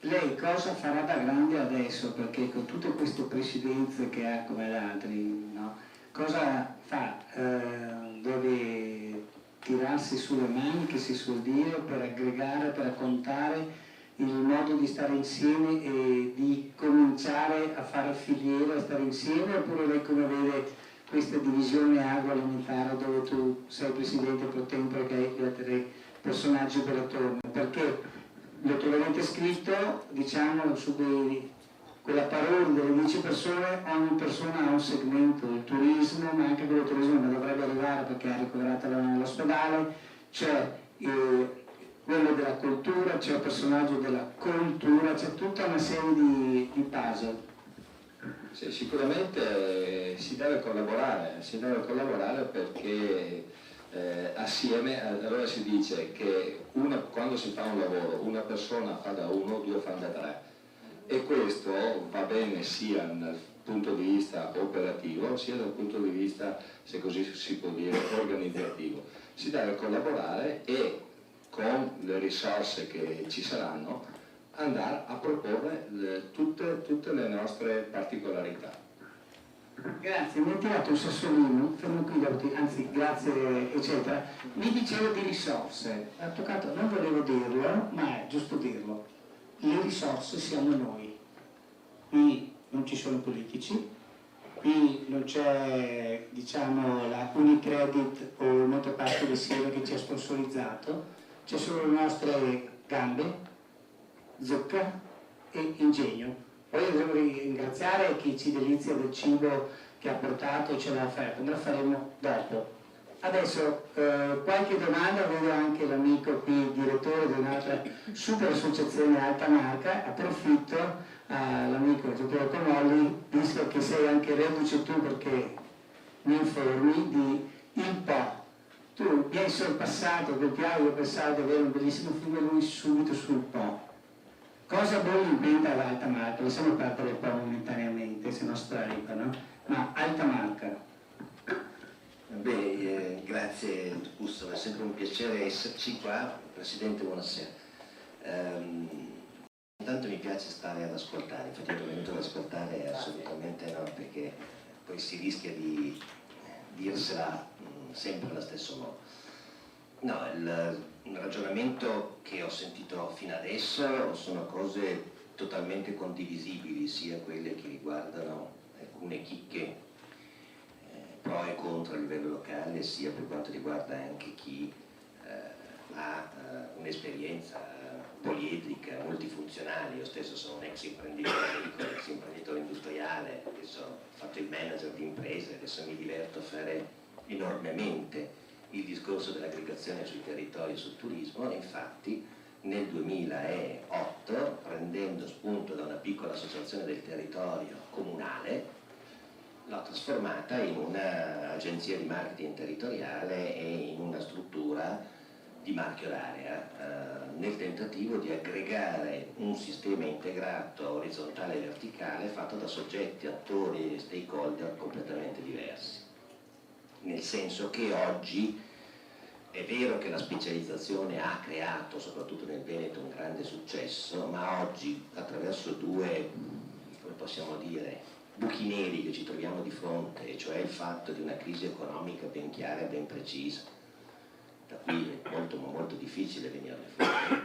lei cosa farà da grande adesso, perché con tutte queste presidenze che ha come le altre, no? Cosa fa? Deve tirarsi sulle maniche, si suol dire, per aggregare, per raccontare il modo di stare insieme e di cominciare a fare filiera, a stare insieme, oppure lei come vede questa divisione agroalimentare dove tu sei presidente pro tempore che hai gli altri personaggi operatori? Perché letteralmente scritto, diciamo, su quella parola delle 10 persone, ogni persona ha un segmento, il turismo, ma anche quello turismo non dovrebbe arrivare perché ha ricoverato all'ospedale, c'è quello della cultura, c'è il personaggio della cultura, c'è tutta una serie di puzzle. Sì, sicuramente si deve collaborare perché assieme, allora si dice che quando si fa un lavoro una persona fa da uno, due fanno da tre, e questo va bene sia dal punto di vista operativo sia dal punto di vista, se così si può dire, organizzativo. Si deve collaborare e con le risorse che ci saranno andare a proporre tutte le nostre particolarità. Grazie, mi ha tirato un sassolino, fermo qui, anzi grazie eccetera. Mi dicevo di risorse, ha toccato, non volevo dirlo, ma è giusto dirlo. Le risorse siamo noi. Qui non ci sono politici, qui non c'è, diciamo, la Unicredit o il Monteparco di Siena che ci ha sponsorizzato, c'è solo le nostre gambe, zucca e ingegno. Poi dobbiamo ringraziare chi ci delizia del cibo che ha portato e ce l'ha offerto, ma lo faremo dopo. Adesso qualche domanda, vedo anche l'amico qui, direttore di un'altra super associazione Alta Marca, approfitto all'amico Giuseppe Comolli, visto che sei anche reduce tu perché mi informi di Il Po. Tu mi hai sorpassato quel piano, io pensavo di avere un bellissimo film e lui subito sul Po. Cosa vuole in mente all'Alta Marca? Lasciamo perdere il Po momentaneamente, se no straripa, no? Ma Alta Marca. Beh, grazie Gustavo, è sempre un piacere esserci qua. Presidente, buonasera. Intanto mi piace stare ad ascoltare, infatti io ho venuto ad ascoltare assolutamente no, perché poi si rischia di dirsela sempre allo stesso modo. No, il ragionamento che ho sentito fino adesso sono cose totalmente condivisibili, sia quelle che riguardano alcune chicche pro e contro a livello locale, sia per quanto riguarda anche chi ha un'esperienza poliedrica molto multifunzionali. Io stesso sono un ex imprenditore agricolo, ex imprenditore industriale, adesso ho fatto il manager di imprese, adesso mi diverto a fare enormemente il discorso dell'aggregazione sui territori e sul turismo, e infatti nel 2008, prendendo spunto da una piccola associazione del territorio comunale, l'ho trasformata in un'agenzia di marketing territoriale e in una struttura di marchio d'area, nel tentativo di aggregare un sistema integrato orizzontale e verticale fatto da soggetti, attori e stakeholder completamente diversi. Nel senso che oggi è vero che la specializzazione ha creato, soprattutto nel Veneto, un grande successo, ma oggi attraverso due, come possiamo dire, buchi neri che ci troviamo di fronte, cioè il fatto di una crisi economica ben chiara e ben precisa, da cui è molto, molto difficile venirne fuori,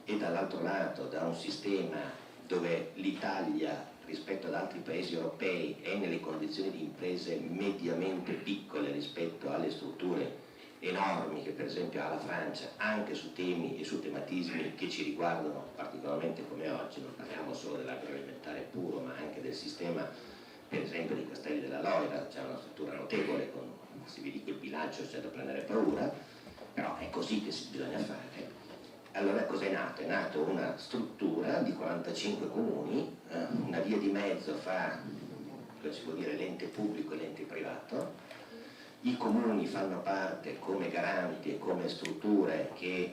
e dall'altro lato da un sistema dove l'Italia rispetto ad altri paesi europei è nelle condizioni di imprese mediamente piccole rispetto alle strutture enormi che per esempio ha la Francia, anche su temi e su tematismi che ci riguardano particolarmente come oggi. Non parliamo solo dell'agroalimentare puro, ma anche del sistema, per esempio, di Castelli della Loira. C'è una struttura notevole, se vi dico il bilancio c'è da prendere paura, però è così che bisogna fare. Allora cos'è nato? È nato una struttura di 45 comuni, una via di mezzo fra, come si può dire, l'ente pubblico e l'ente privato. I comuni fanno parte come garanti e come strutture che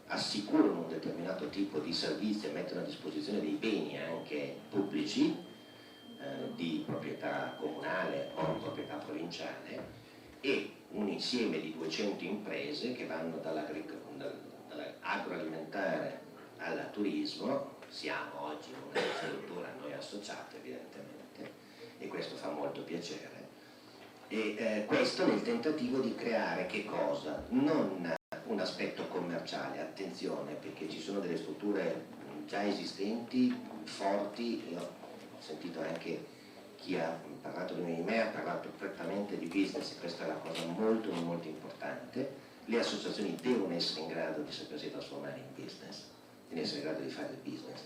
assicurano un determinato tipo di servizi e mettono a disposizione dei beni anche pubblici di proprietà comunale o proprietà provinciale, e un insieme di 200 imprese che vanno dall'agroalimentare al turismo. Siamo oggi una struttura noi associata evidentemente, e questo fa molto piacere. E questo nel tentativo di creare che cosa? Non un aspetto commerciale, attenzione, perché ci sono delle strutture già esistenti, forti. Io ho sentito anche chi ha parlato prima di me, ha parlato prettamente di business, e questa è una cosa molto molto importante. Le associazioni devono essere in grado di sapersi trasformare in business, di essere in grado di fare il business,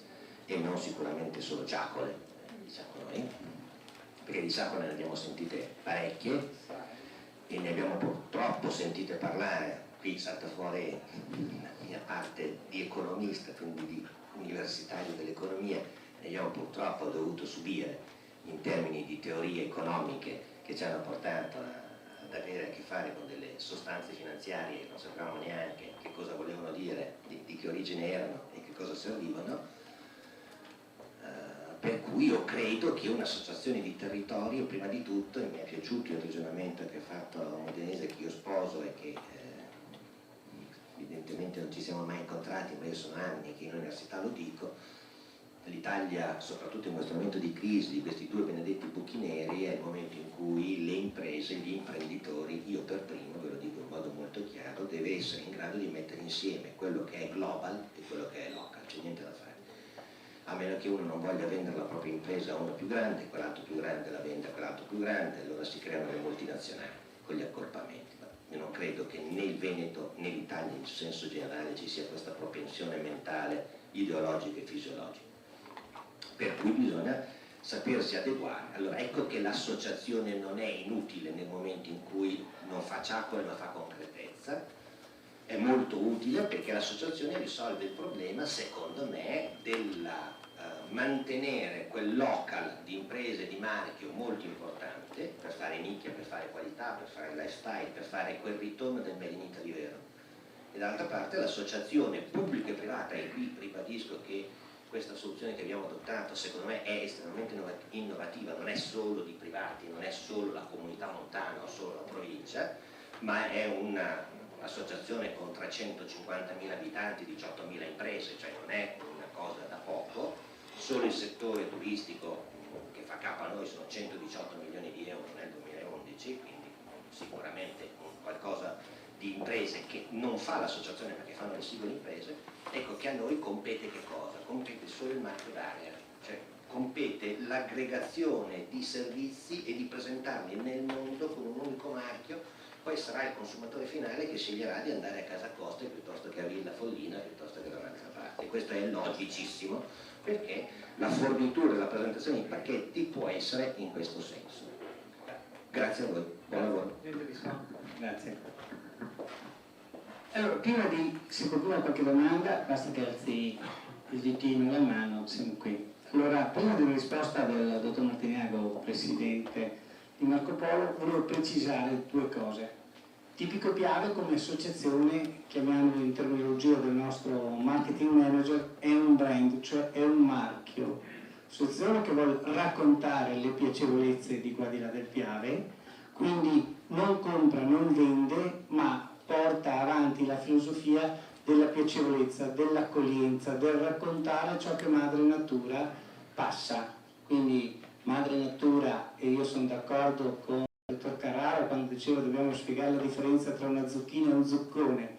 e non sicuramente solo giacole, diciamo noi, perché di giacole ne abbiamo sentite parecchie e ne abbiamo purtroppo sentite parlare. Qui salta fuori la mia parte di economista, quindi di universitario dell'economia, ne abbiamo purtroppo dovuto subire in termini di teorie economiche che ci hanno portato ad avere a che fare con delle sostanze finanziarie che non sapevamo neanche che cosa volevano dire, di che origine erano e che cosa servivano. Per cui io credo che un'associazione di territorio, prima di tutto, e mi è piaciuto il ragionamento che ha fatto Modenese, che io sposo e che evidentemente non ci siamo mai incontrati, ma io sono anni che in università lo dico, l'Italia, soprattutto in questo momento di crisi, di questi due benedetti buchi neri, è il momento in cui le imprese, gli imprenditori, io per primo, ve lo dico in modo molto chiaro, deve essere in grado di mettere insieme quello che è global e quello che è local, c'è niente da fare. A meno che uno non voglia vendere la propria impresa a uno più grande, quell'altro più grande la vende a quell'altro più grande, allora si creano le multinazionali con gli accorpamenti. Ma io non credo che né il Veneto né l'Italia in senso generale ci sia questa propensione mentale, ideologica e fisiologica. Per cui bisogna sapersi adeguare. Allora ecco che l'associazione non è inutile nel momento in cui non fa ciacole ma fa concretezza. È molto utile perché l'associazione risolve il problema, secondo me, del mantenere quel local di imprese di marchio molto importante per fare nicchia, per fare qualità, per fare lifestyle, per fare quel ritorno del Made in Italy vero. E dall'altra parte l'associazione pubblica e privata, e qui ribadisco che questa soluzione che abbiamo adottato secondo me è estremamente innovativa, non è solo di privati, non è solo la comunità montana o solo la provincia, ma è un'associazione con 350.000 abitanti, 18.000 imprese, cioè non è una cosa da poco. Solo il settore turistico che fa capo a noi sono 118 milioni di euro nel 2011, quindi sicuramente qualcosa di imprese che non fa l'associazione perché fanno le singole imprese. Ecco che a noi compete che cosa? Compete solo il marchio d'area, cioè compete l'aggregazione di servizi e di presentarli nel mondo con un unico marchio poi sarà il consumatore finale che sceglierà di andare a Casa Coste piuttosto che a Villa Follina, piuttosto che da un'altra parte. Questo è logicissimo, perché la fornitura e la presentazione di pacchetti può essere in questo senso. Grazie a voi, buon lavoro. Grazie. Allora, prima di, se qualcuno ha qualche domanda, basta che alzi il ditino e la mano, siamo qui. Allora, prima della risposta del dottor Martiniago, presidente di Marco Polo, volevo precisare due cose. Tipico Piave come associazione, chiamiamolo in terminologia del nostro marketing manager, è un brand, cioè è un marchio. Associazione che vuole raccontare le piacevolezze di qua di là del Piave, quindi non compra, non vende, ma porta avanti la filosofia della piacevolezza, dell'accoglienza, del raccontare ciò che Madre Natura passa. Quindi Madre Natura, e io sono d'accordo con il dottor Carraro quando diceva che dobbiamo spiegare la differenza tra una zucchina e un zuccone,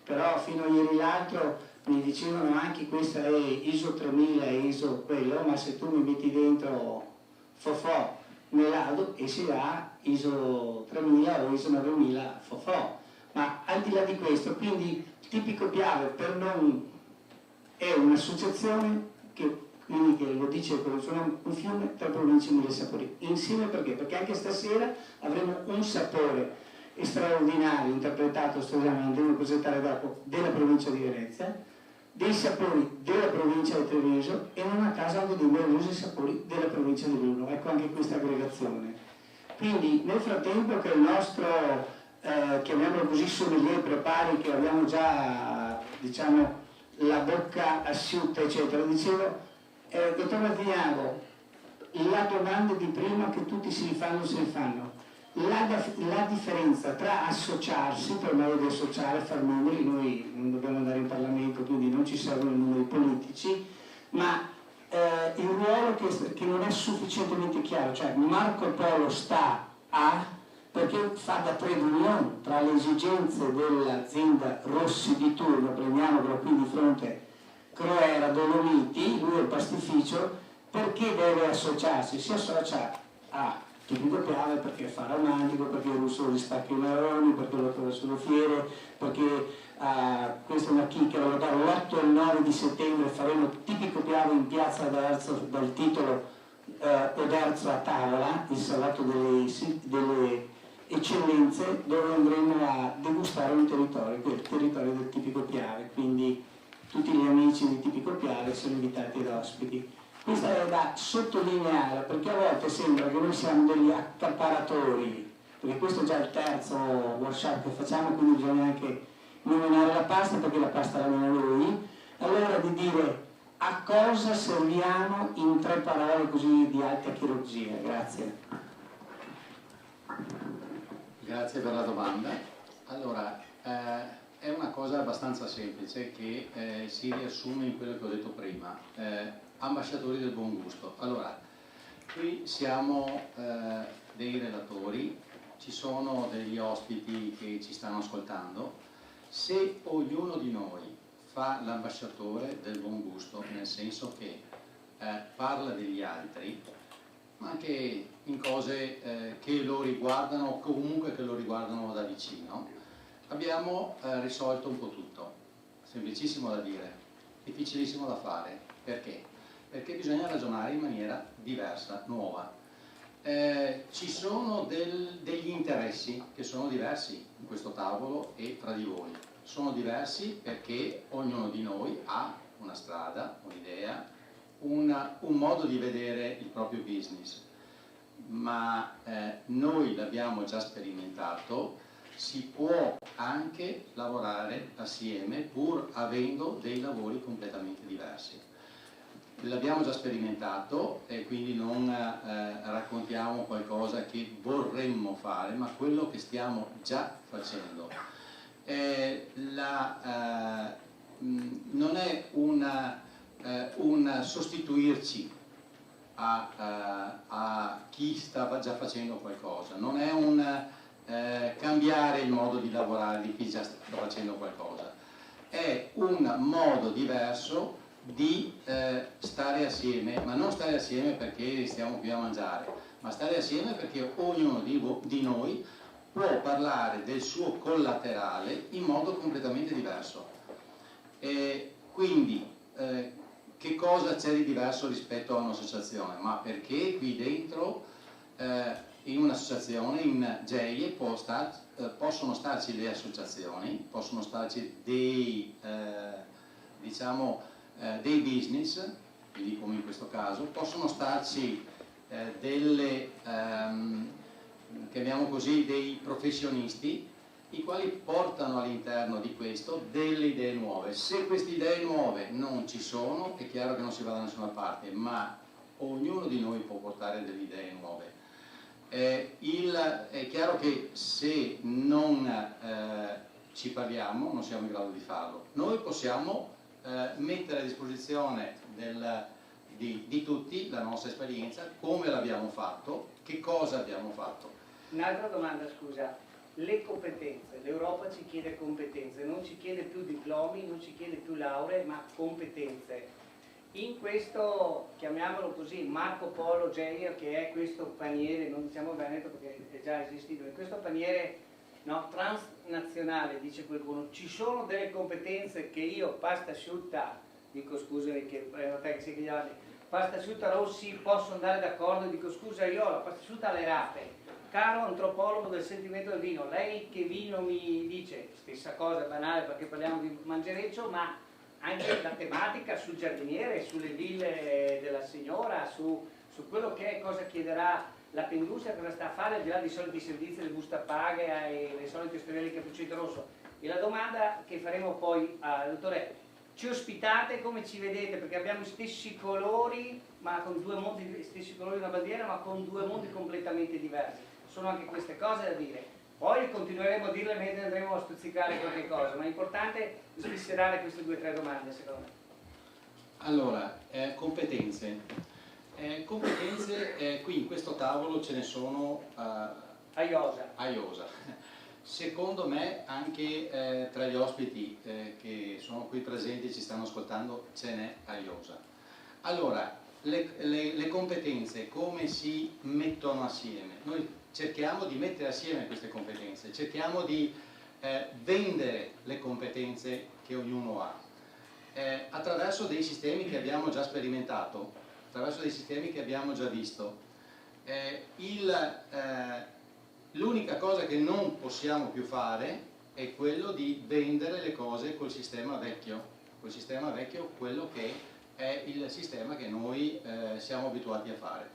però fino a ieri l'altro mi dicevano anche questa è ISO 3000 e ISO quello, ma se tu mi metti dentro Fofò Melado e si ha ISO 3000 o ISO 9000 Fofò. Ma al di là di questo, quindi Tipico Piave per noi è un'associazione che, quindi, che lo dice come sono un fiume tra province e 1000 sapori. Insieme perché? Perché anche stasera avremo un sapore straordinario, interpretato, andremo a presentare dopo, della provincia di Venezia, dei sapori della provincia di Treviso e non a caso anche dei meravigliosi sapori della provincia di Luno. Ecco anche questa aggregazione. Quindi nel frattempo che il nostro chiamiamolo così sommelier prepari, che abbiamo già diciamo la bocca asciutta eccetera, dicevo dottor Martiniago, la domanda di prima che tutti si rifanno la differenza tra associarsi, per modo di associare, far numeri, noi non dobbiamo andare in Parlamento quindi non ci servono i numeri politici, ma il ruolo che non è sufficientemente chiaro, cioè Marco Polo sta a perché fa da trade union tra le esigenze dell'azienda Rossi di turno, prendiamolo qui di fronte Croera, Dolomiti, lui è il pastificio, perché deve associarsi? Si associa a Tipico Piave perché fa romantico, perché il russo gli stacca i maroni, perché lo trova sulle fiere, perché questa è una chicca, l'8 e il 9 di settembre faremo Tipico Piave in piazza d'Arzo dal titolo Oderzo a tavola, il salato delle eccellenze, dove andremo a degustare un territorio, che è il territorio del Tipico Piave, quindi tutti gli amici di Tipico Piave sono invitati ad ospiti. Questa è da sottolineare perché a volte sembra che noi siamo degli accaparatori, perché questo è già il terzo workshop che facciamo, quindi bisogna anche nominare la pasta perché la pasta la nomina lui, allora di dire a cosa serviamo in 3 parole così di alta chirurgia. Grazie. Grazie per la domanda. Allora, è una cosa abbastanza semplice che si riassume in quello che ho detto prima. Ambasciatori del buon gusto. Allora, qui siamo dei relatori, ci sono degli ospiti che ci stanno ascoltando. Se ognuno di noi fa l'ambasciatore del buon gusto, nel senso che parla degli altri, ma anche in cose che lo riguardano o comunque che lo riguardano da vicino, abbiamo risolto un po' tutto. Semplicissimo da dire, difficilissimo da fare. Perché? Perché bisogna ragionare in maniera diversa, nuova. Ci sono degli interessi che sono diversi in questo tavolo e tra di voi. Sono diversi perché ognuno di noi ha una strada, un'idea, un modo di vedere il proprio business, ma noi l'abbiamo già sperimentato, si può anche lavorare assieme pur avendo dei lavori completamente diversi. L'abbiamo già sperimentato e quindi non raccontiamo qualcosa che vorremmo fare, ma quello che stiamo già facendo. Non è un sostituirci a chi stava già facendo qualcosa, non è un cambiare il modo di lavorare di chi già sta facendo qualcosa, è un modo diverso di stare assieme, ma non stare assieme perché stiamo qui a mangiare, ma stare assieme perché ognuno di noi può parlare del suo collaterale in modo completamente diverso. Quindi che cosa c'è di diverso rispetto a un'associazione? Ma perché qui dentro in un'associazione, in GEIE, possono starci le associazioni, possono starci dei business, quindi come in questo caso, possono starci chiamiamo così, dei professionisti, i quali portano all'interno di questo delle idee nuove. Se queste idee nuove non ci sono, è chiaro che non si va da nessuna parte, ma ognuno di noi può portare delle idee nuove. È chiaro che se non ci parliamo non siamo in grado di farlo. Noi possiamo mettere a disposizione di tutti la nostra esperienza, come l'abbiamo fatto, che cosa abbiamo fatto. Un'altra domanda, scusa. Le competenze, l'Europa ci chiede competenze, non ci chiede più diplomi, non ci chiede più lauree, ma competenze. In questo, chiamiamolo così, Marco Polo GEIE, che è questo paniere, non diciamo Veneto perché è già esistito, in questo paniere transnazionale, dice qualcuno, ci sono delle competenze che io, pasta asciutta, dico scusami che prendo te che sei chiamati, pasta asciutta Rossi, posso andare d'accordo e dico scusa, io ho la pasta asciutta alle rape. Caro antropologo del sentimento del vino, lei che vino mi dice? Stessa cosa, banale perché parliamo di mangereccio, ma anche la tematica sul giardiniere, sulle ville della signora, su quello che è, cosa chiederà la Pendustia, cosa sta a fare al di là dei soliti servizi, le busta paga e le solite storielle cappuccino rosso. E la domanda che faremo poi al dottore, ci ospitate, come ci vedete? Perché abbiamo gli stessi colori, ma con due mondi, gli stessi colori di una bandiera, ma con due mondi completamente diversi. Sono anche queste cose da dire. Poi continueremo a dirle mentre andremo a stuzzicare qualche cosa, ma è importante sviscerare queste 2 o 3 domande, secondo me. Allora, competenze. Qui in questo tavolo ce ne sono a iosa. Secondo me anche tra gli ospiti che sono qui presenti e ci stanno ascoltando ce n'è a iosa. Allora, le competenze come si mettono assieme? Noi cerchiamo di mettere assieme queste competenze, cerchiamo di vendere le competenze che ognuno ha attraverso dei sistemi che abbiamo già sperimentato, attraverso dei sistemi che abbiamo già visto. L'unica cosa che non possiamo più fare è quello di vendere le cose col sistema vecchio, quello che è il sistema che noi siamo abituati a fare.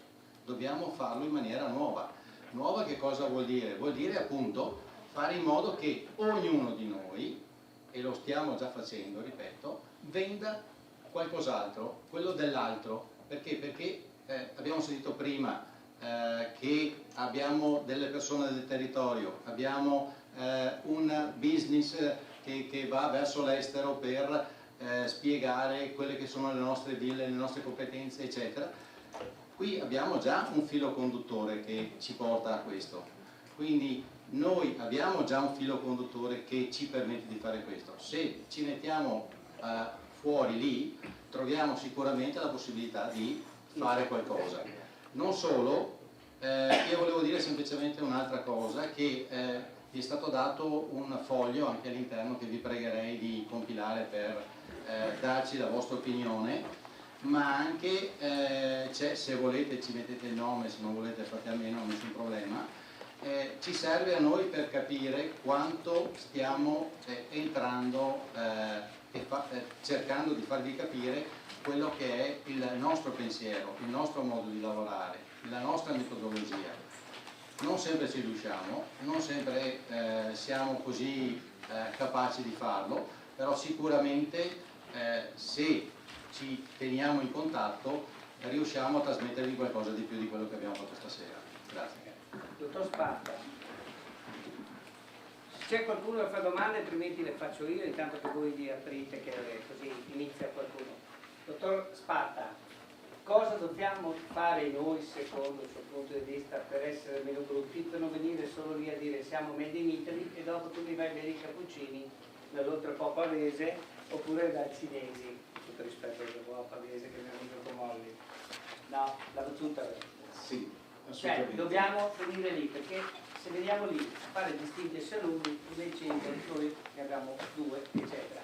Dobbiamo farlo in maniera nuova. Nuova che cosa vuol dire? Vuol dire appunto fare in modo che ognuno di noi, e lo stiamo già facendo, ripeto, venda qualcos'altro, quello dell'altro. Perché? Perché abbiamo sentito prima che abbiamo delle persone del territorio, abbiamo un business che va verso l'estero per spiegare quelle che sono le nostre ville, le nostre competenze, eccetera. Qui abbiamo già un filo conduttore che ci porta a questo, quindi noi abbiamo già un filo conduttore che ci permette di fare questo. Se ci mettiamo fuori lì, troviamo sicuramente la possibilità di fare qualcosa. Non solo, io volevo dire semplicemente un'altra cosa, che vi è stato dato un foglio anche all'interno che vi pregherei di compilare per darci la vostra opinione, ma anche se volete ci mettete il nome, se non volete fate a meno, nessun problema. Ci serve a noi per capire quanto stiamo entrando e cercando di farvi capire quello che è il nostro pensiero, il nostro modo di lavorare, la nostra metodologia. Non sempre ci riusciamo, non sempre siamo così capaci di farlo, però sicuramente se ci teniamo in contatto riusciamo a trasmettervi qualcosa di più di quello che abbiamo fatto stasera. Grazie. Dottor Sparta, se c'è qualcuno che fa domande altrimenti le faccio io, intanto che voi vi aprite, che così inizia qualcuno. Dottor Sparta, cosa dobbiamo fare noi secondo il suo punto di vista per essere meno brutti, per non venire solo lì a dire siamo made in Italy e dopo tu mi vai a bere i cappuccini dall'oltrepo pavese oppure dai cinesi, tutto rispetto al pavese che mi ha amico Comolli. No, la battuta sì, cioè, dobbiamo finire lì perché se veniamo lì a fare distinti saloni, nei centri noi ne abbiamo 2, eccetera.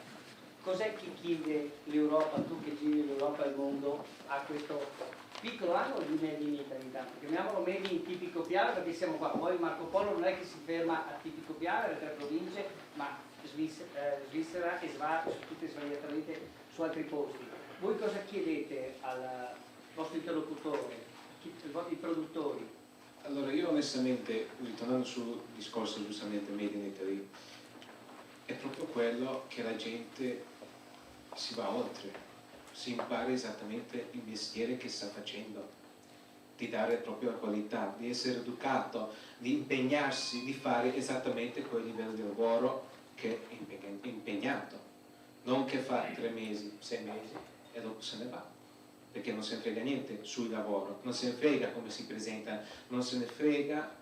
Cos'è che chiede l'Europa, tu che giri l'Europa e il mondo, a questo piccolo anno di Made in Italy? Intanto chiamiamolo Made in Tipico Piave perché siamo qua, poi Marco Polo non è che si ferma a Tipico Piave, le 3 province, ma Svizzera e Svar sono tutte svariatamente su altri posti. Voi cosa chiedete al vostro interlocutore, i produttori? Allora io onestamente, ritornando sul discorso giustamente Made in Italy, è proprio quello che la gente si va oltre, si impara esattamente il mestiere che sta facendo, di dare proprio la qualità, di essere educato, di impegnarsi, di fare esattamente quel livello di lavoro che è impegnato, non che fa 3 mesi, 6 mesi e dopo se ne va, perché non se ne frega niente sul lavoro, non se ne frega come si presenta, non se ne frega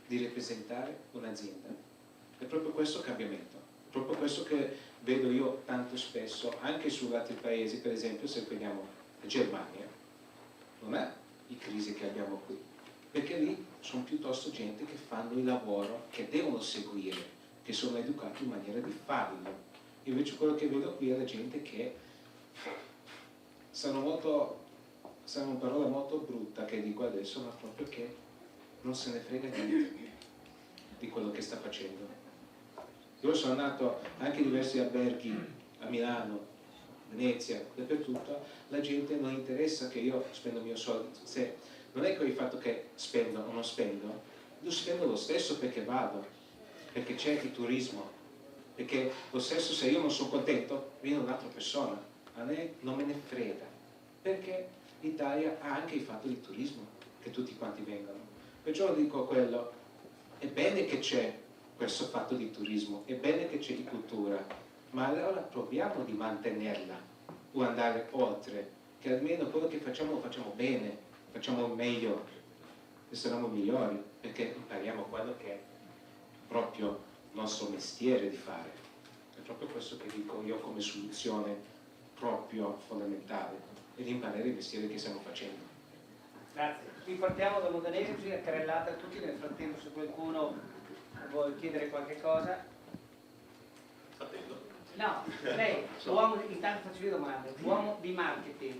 di rappresentare un'azienda. È proprio questo cambiamento, è proprio questo che vedo io tanto spesso anche su altri paesi, per esempio se prendiamo la Germania, non è la crisi che abbiamo qui, perché lì sono piuttosto gente che fanno il lavoro che devono seguire, che sono educati in maniera di farlo. Invece quello che vedo qui è la gente che sanno una parola molto brutta che dico adesso, ma proprio che non se ne frega niente di quello che sta facendo. Io sono andato anche in diversi alberghi a Milano, Venezia, dappertutto, la gente non interessa che io spendo il mio soldo, non è che il fatto che spendo o non spendo, lo spendo lo stesso perché vado, perché c'è il turismo, perché lo stesso se io non sono contento viene un'altra persona, a me non me ne frega, perché l'Italia ha anche il fatto di turismo, che tutti quanti vengono. Perciò dico quello, è bene che c'è questo fatto di turismo, è bene che c'è di cultura, ma allora proviamo di mantenerla o andare oltre, che almeno quello che facciamo lo facciamo bene, facciamo meglio e saremo migliori, perché impariamo quello che è proprio il nostro mestiere di fare. È proprio questo che dico io come soluzione proprio fondamentale, ed imparare il mestiere che stiamo facendo. Grazie. Ripartiamo da Montenegro, così è carrellata a tutti, nel frattempo se qualcuno vuole chiedere qualche cosa. Attendo. No, lei, uomo, intanto faccio io domande, uomo di marketing.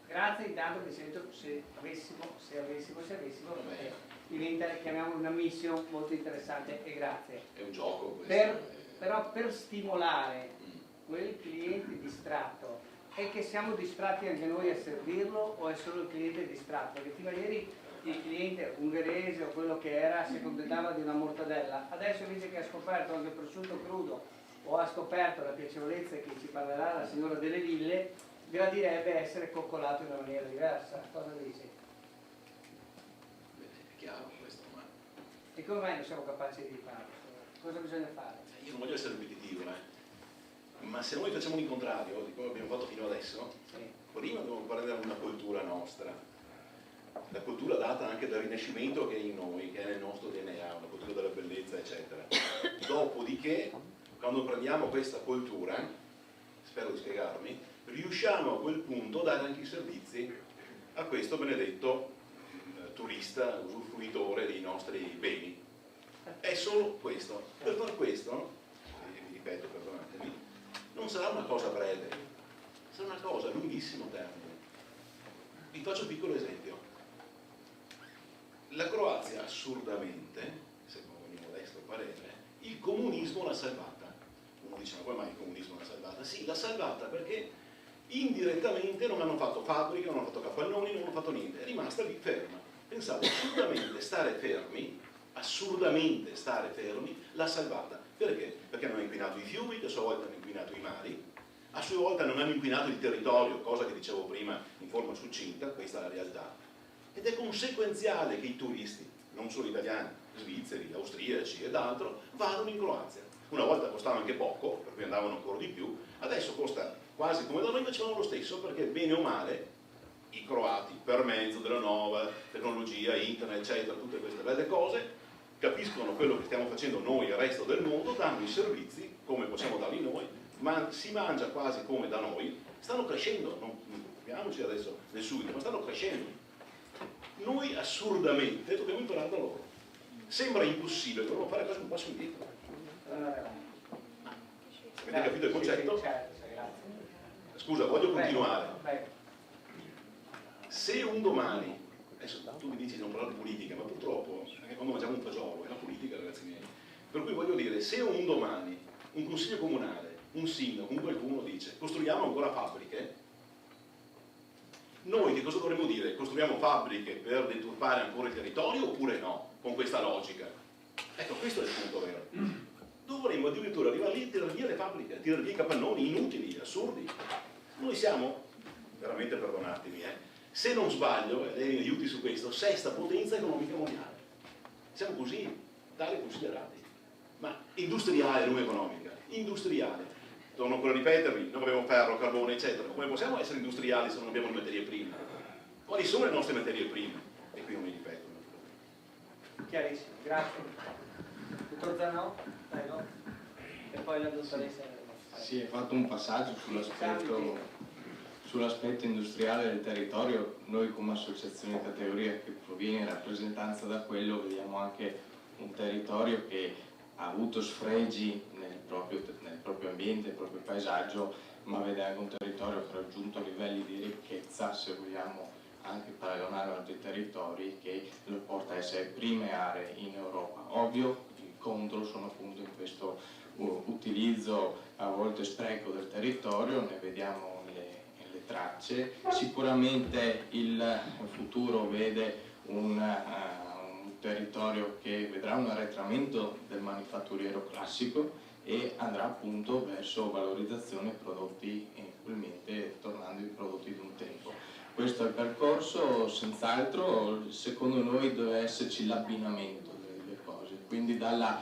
Grazie intanto che se avessimo, diventa, chiamiamolo una mission molto interessante e grazie. È un gioco questo. Però per stimolare quel cliente distratto, è che siamo distratti anche noi a servirlo o è solo il cliente distratto? Perché fino a ieri il cliente ungherese o quello che era si accontentava di una mortadella, adesso invece che ha scoperto anche il prosciutto crudo o ha scoperto la piacevolezza che ci parlerà la signora delle ville, gradirebbe essere coccolato in una maniera diversa. Cosa dici? Bene, è chiaro questo, ma... E come mai non siamo capaci di farlo? Cosa bisogna fare? Io non voglio essere ripetitivo, ma se noi facciamo l'incontrario di come abbiamo fatto fino adesso, prima dobbiamo prendere una cultura nostra, la cultura data anche dal Rinascimento che è in noi, che è nel nostro DNA, una cultura della bellezza, eccetera. Dopodiché, quando prendiamo questa cultura, spero di spiegarmi, riusciamo a quel punto a dare anche i servizi a questo benedetto turista, usufruitore dei nostri beni. È solo questo. Per far questo, vi ripeto, perdonatemi, non sarà una cosa breve, sarà una cosa a lunghissimo termine. Vi faccio un piccolo esempio. La Croazia assurdamente, secondo il mio modesto parere, il comunismo l'ha salvata. Uno dice, ma come mai il comunismo l'ha salvata? Sì, l'ha salvata perché indirettamente non hanno fatto fabbriche, non hanno fatto capannoni, non hanno fatto niente, è rimasta lì ferma. Pensate, assurdamente stare fermi, l'ha salvata. Perché? Perché non ha inquinato i fiumi, che a sua volta hanno inquinato i mari, a sua volta non hanno inquinato il territorio, cosa che dicevo prima in forma succinta, questa è la realtà. Ed è conseguenziale che i turisti, non solo italiani, svizzeri, austriaci ed altro, vadano in Croazia. Una volta costava anche poco, per cui andavano ancora di più, adesso costa quasi come da noi, facevano lo stesso, perché bene o male i croati, per mezzo della nuova tecnologia, internet, eccetera, tutte queste belle cose, capiscono quello che stiamo facendo noi e il resto del mondo, danno i servizi come possiamo darli noi, ma si mangia quasi come da noi, stanno crescendo, non preoccupiamoci adesso del subito, ma stanno crescendo. Noi assurdamente dobbiamo imparare da loro. Sembra impossibile, dovremmo fare quasi un passo indietro. Avete capito il concetto? Scusa, voglio continuare. Se un domani, adesso tu mi dici non parlare di politica, ma purtroppo anche quando mangiamo un fagiolo è la politica, ragazzi miei. Per cui voglio dire, se un domani un consiglio comunale, un sindaco, un qualcuno dice costruiamo ancora fabbriche, noi che cosa dovremmo dire? Costruiamo fabbriche per deturpare ancora il territorio oppure no? Con questa logica. Ecco, questo è il punto vero. Dovremmo addirittura arrivare lì e tirare via le fabbriche, tirare via i capannoni inutili, assurdi. Noi siamo, veramente perdonatemi, se non sbaglio, e lei mi aiuti su questo, sesta potenza economica mondiale. Siamo così, tali considerati. Ma industriale, non economica, industriale. Torno ancora a ripetervi, noi abbiamo ferro, carbone, eccetera. Come possiamo essere industriali se non abbiamo le materie prime? Quali sono le nostre materie prime? E qui non mi ripeto. Chiarissimo, grazie. Dottor Zanò, prego. E poi la dottoressa. Sì, hai fatto un passaggio sull'aspetto industriale del territorio. Noi come associazione di categoria che proviene in rappresentanza da quello vediamo anche un territorio che ha avuto sfregi nel proprio ambiente, nel proprio paesaggio, ma vede anche un territorio che ha raggiunto livelli di ricchezza, se vogliamo anche paragonare ad altri territori, che lo porta a essere prime aree in Europa. Ovvio, il contro sono appunto in questo utilizzo, a volte spreco del territorio, ne vediamo le tracce. Sicuramente il futuro vede un territorio che vedrà un arretramento del manifatturiero classico e andrà appunto verso valorizzazione prodotti, probabilmente tornando ai prodotti di un tempo. Questo è il percorso, senz'altro secondo noi deve esserci l'abbinamento delle cose, quindi dalla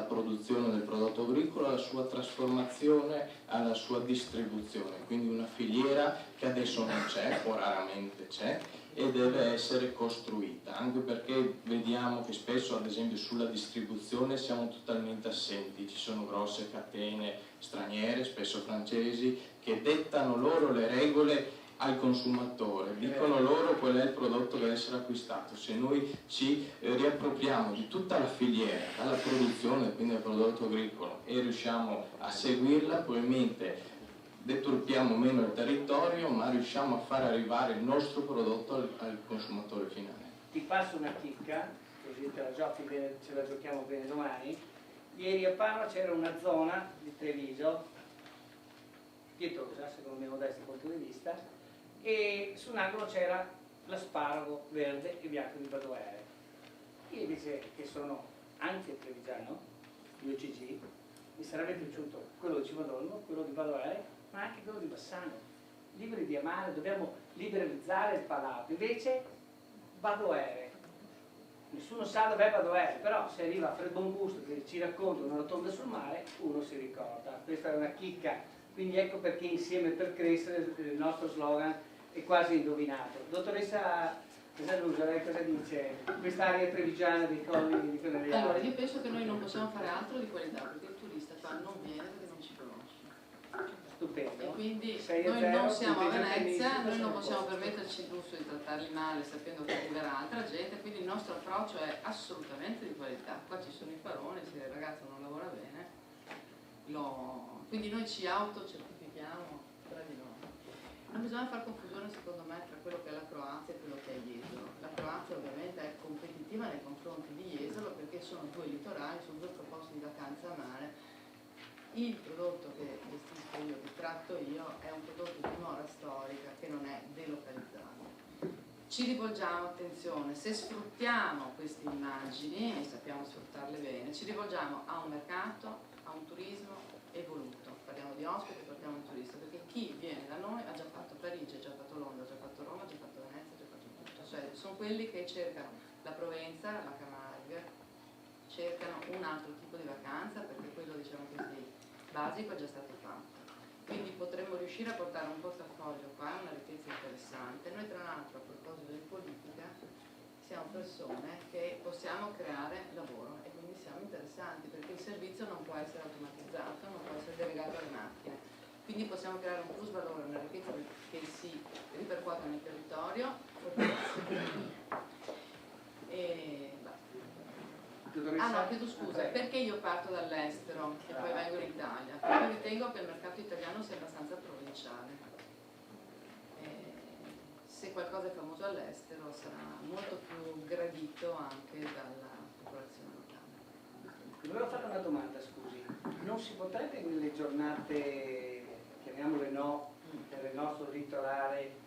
produzione del prodotto agricolo alla sua trasformazione, alla sua distribuzione, quindi una filiera che adesso non c'è o raramente c'è e deve essere costruita, anche perché vediamo che spesso ad esempio sulla distribuzione siamo totalmente assenti, ci sono grosse catene straniere, spesso francesi, che dettano loro le regole al consumatore, dicono loro qual è il prodotto che deve essere acquistato. Se noi ci riappropriamo di tutta la filiera, dalla produzione, quindi del prodotto agricolo, e riusciamo a seguirla, probabilmente deturpiamo meno il territorio, ma riusciamo a far arrivare il nostro prodotto al consumatore finale. Ti passo una chicca, così te la giochi bene, ce la giochiamo bene domani. Ieri a Parma c'era una zona di Treviso, pietosa secondo me da questo punto di vista, e su un angolo c'era l'asparago verde e bianco di Badoere. Io invece, che sono anche trevigiano, io GG, mi sarebbe piaciuto quello di Cimodolmo, quello di Badoere, ma anche quello di Bassano. Liberi di amare, dobbiamo liberalizzare il palato. Invece Badoere, nessuno sa dov'è Badoere, però se arriva Fred Bongusto che ci racconta una rotonda sul mare, uno si ricorda. Questa è una chicca, quindi ecco perché insieme per crescere il nostro slogan è quasi indovinato. Dottoressa Zanusa, lei cosa dice? Quest'area trevigiana dei colli di Corneliano? Allora, io penso che noi non possiamo fare altro di qualità, perché il turista qua non viene perché non ci conosce. Stupendo. E quindi noi non siamo a Venezia, noi non possiamo permetterci il lusso di trattarli male sapendo che arriverà altra gente, quindi il nostro approccio è assolutamente di qualità. Qua ci sono i paroni, se il ragazzo non lavora bene, quindi noi ci autocertifichiamo tra di noi. Non bisogna fare confusione secondo me tra quello che è la Croazia e quello che è Jesolo. La Croazia ovviamente è competitiva nei confronti di Jesolo perché sono due litorali, sono due proposte di vacanza a mare. Il prodotto che gestisco io, che tratto io, è un prodotto di dimora storica che non è delocalizzato. Ci rivolgiamo, attenzione, se sfruttiamo queste immagini e sappiamo sfruttarle bene, ci rivolgiamo a un mercato, a un turismo evoluto. Parliamo di ospiti, parliamo di turista, perché chi viene da noi ha già fatto Parigi, ha già fatto Londra, ha già fatto Roma, ha già fatto Venezia, ha già fatto tutto. Cioè sono quelli che cercano la Provenza, la Camargue, cercano un altro tipo di vacanza perché quello, diciamo così, basico è già stato fatto. Quindi potremmo riuscire a portare un portafoglio qua, una ricchezza interessante. Noi tra l'altro, a proposito di politica, siamo persone che possiamo creare lavoro e quindi siamo interessanti perché il servizio non può essere automatizzato, non può essere delegato alle macchine. Quindi possiamo creare un plus valore, una ricchezza che si ripercuote nel territorio. Ah no, chiedo scusa, perché io parto dall'estero e poi vengo in Italia? Perché ritengo che il mercato italiano sia abbastanza provinciale. Se qualcosa è famoso all'estero sarà molto più gradito anche dalla popolazione locale. Volevo fare una domanda, scusi. Non si potrebbe nelle giornate, chiamiamole no, per il nostro litorale,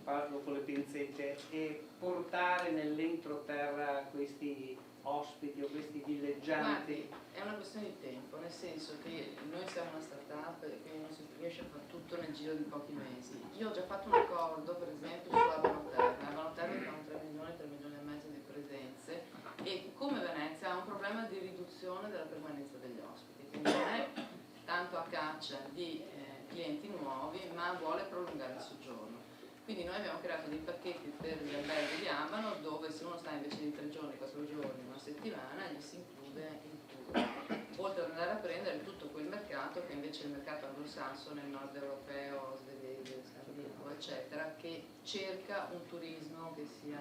parlo con le pinzette, e portare nell'entroterra questi ospiti o questi villeggianti? Guardi, è una questione di tempo, nel senso che noi siamo una start-up e quindi non si riesce a fare tutto nel giro di pochi mesi. Io ho già fatto un accordo, per esempio, sulla Vanoterra. La Vanoterra fanno 3 milioni e mezzo di presenze e come Venezia ha un problema di riduzione della permanenza degli ospiti, quindi non è tanto a caccia di clienti nuovi, ma vuole prolungare il soggiorno. Quindi noi abbiamo creato dei pacchetti per gli alberghi di Abano dove se uno sta invece di 3 giorni, 4 giorni, una settimana, gli si include il tour. Oltre ad andare a prendere tutto quel mercato che invece è il mercato anglosassone, nord europeo, svedese, scandinavo, eccetera, che cerca un turismo che sia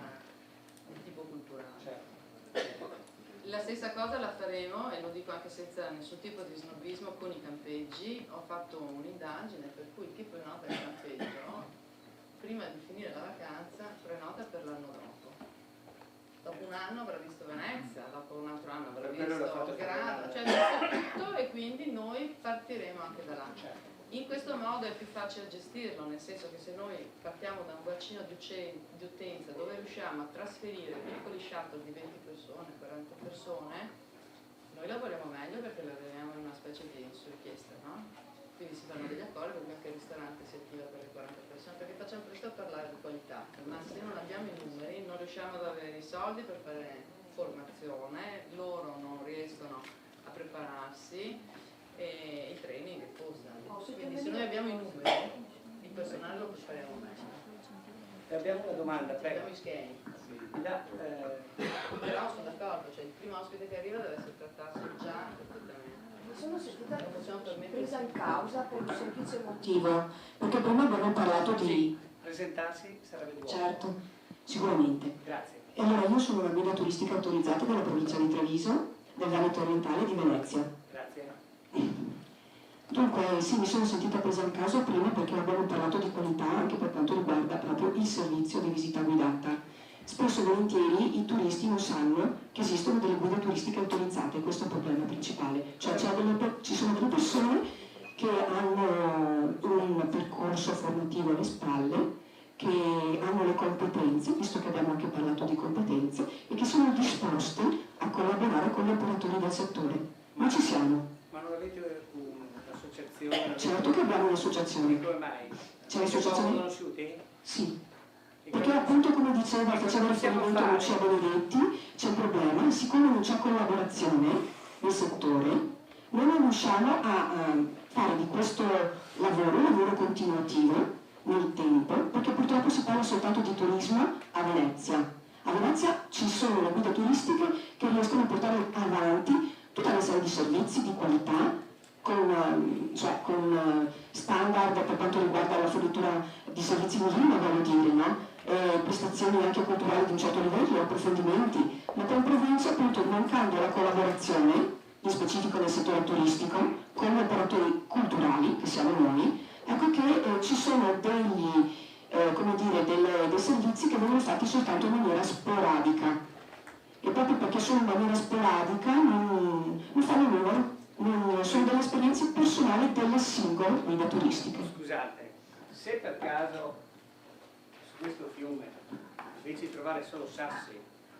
di tipo culturale. La stessa cosa la faremo, e lo dico anche senza nessun tipo di snobismo, con i campeggi. Ho fatto un'indagine per cui chi prenota il campeggio prima di finire la vacanza prenota per l'anno dopo. Dopo un anno avrà visto Venezia, dopo un altro anno avrà visto Grado, cioè visto tutto, e quindi noi partiremo anche da là. In questo modo è più facile gestirlo, nel senso che se noi partiamo da un bacino di utenza dove riusciamo a trasferire piccoli shuttle di 20 persone, 40 persone, noi lavoriamo meglio perché lavoriamo in una specie di richiesta, no? Quindi si fanno degli accordi perché anche il ristorante si attiva per le 40 persone, perché facciamo presto a parlare di qualità, ma se non abbiamo i numeri non riusciamo ad avere i soldi per fare formazione, loro non riescono a prepararsi e il training costa. Quindi se noi abbiamo i numeri, il personale lo prepariamo meglio. Abbiamo una domanda, prego. Abbiamo i schemi. Però sono d'accordo, cioè il primo ospite che arriva deve essere trattato già perfettamente. Sono sentita presa in causa per un semplice motivo, perché prima abbiamo parlato di... Presentarsi sarebbe buono. Certo, sicuramente. Grazie. E allora io sono una guida turistica autorizzata della provincia di Treviso, del Veneto orientale di Venezia. Grazie. Dunque sì, mi sono sentita presa in causa prima perché abbiamo parlato di qualità anche per quanto riguarda proprio il servizio di visita guidata. Spesso e volentieri i turisti non sanno che esistono delle guide turistiche autorizzate, questo è il problema principale. Cioè ci sono delle persone che hanno un percorso formativo alle spalle, che hanno le competenze, visto che abbiamo anche parlato di competenze, e che sono disposte a collaborare con gli operatori del settore. Ma ci siamo. Ma non avete un'associazione? Certo che abbiamo un'associazione. Come mai? C'è l'associazione? Sono conosciuti? Sì. Perché appunto come faceva riferimento Lucia Benedetti, c'è un problema, siccome non c'è collaborazione nel settore, noi non riusciamo a fare di questo lavoro un lavoro continuativo nel tempo, perché purtroppo si parla soltanto di turismo a Venezia. A Venezia ci sono le guide turistiche che riescono a portare avanti tutta una serie di servizi di qualità, con standard per quanto riguarda la fornitura di servizi minimi, voglio dire, no? Prestazioni anche culturali di un certo livello, approfondimenti, ma per provincia appunto mancando la collaborazione, in specifico nel settore turistico, con gli operatori culturali, che siamo noi, ecco che ci sono dei servizi che vengono fatti soltanto in maniera sporadica, e proprio perché sono in maniera sporadica non fanno numero, sono delle esperienze personali delle singole guide turistiche. Scusate, se per caso su questo fiume, invece di trovare solo sassi,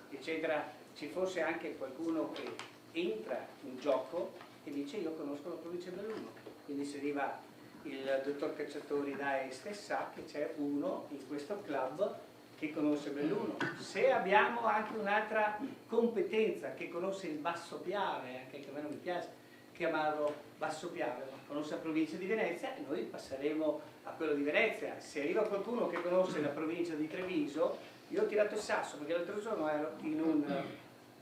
eccetera, ci fosse anche qualcuno che entra in gioco e dice io conosco la provincia di Belluno, quindi se arriva il dottor Cacciatori da Este sa che c'è uno in questo club che conosce Belluno. Se abbiamo anche un'altra competenza che conosce il Basso Piave, anche che a me non mi piace chiamarlo Basso Piave, ma conosce la provincia di Venezia, e noi passeremo a quello di Venezia. Se arriva qualcuno che conosce la provincia di Treviso, io ho tirato il sasso perché l'altro giorno ero in un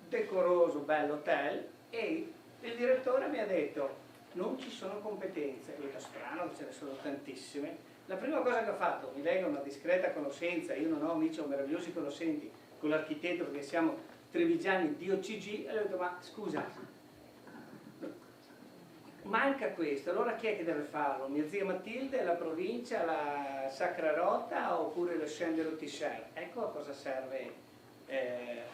decoroso bello hotel e il direttore mi ha detto non ci sono competenze. Io ho detto strano, ce ne sono tantissime. La prima cosa che ho fatto, mi lega una discreta conoscenza, io non ho amici o meravigliosi conoscenti con l'architetto perché siamo trevigiani di OCG, e ho detto ma scusa, manca questo, allora chi è che deve farlo? Mia zia Matilde, la provincia, la Sacra Rota oppure lo Scendero Tiscer? Ecco a cosa serve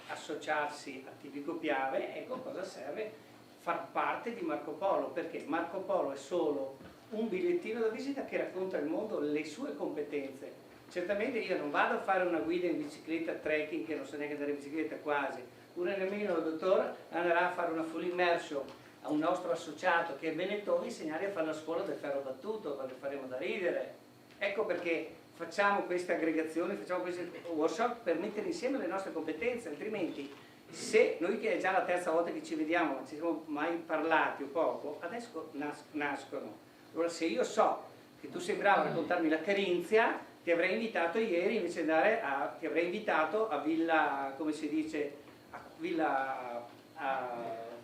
associarsi a Tipico Piave, ecco a cosa serve far parte di Marco Polo, perché Marco Polo è solo un bigliettino da visita che racconta il mondo, le sue competenze. Certamente io non vado a fare una guida in bicicletta trekking, che non so neanche andare in bicicletta quasi, pure nemmeno il dottor andrà a fare una full immersion a un nostro associato che è Benetton, insegnare a fare la scuola del ferro battuto, quando faremo da ridere. Ecco perché facciamo queste aggregazioni, facciamo questi workshop per mettere insieme le nostre competenze, altrimenti se noi che è già la terza volta che ci vediamo, non ci siamo mai parlati o poco, adesso nascono. Allora se io so che tu sei bravo a raccontarmi la Carinzia, ti avrei invitato ieri invece di andare a, ti avrei invitato a Villa, come si dice, a Villa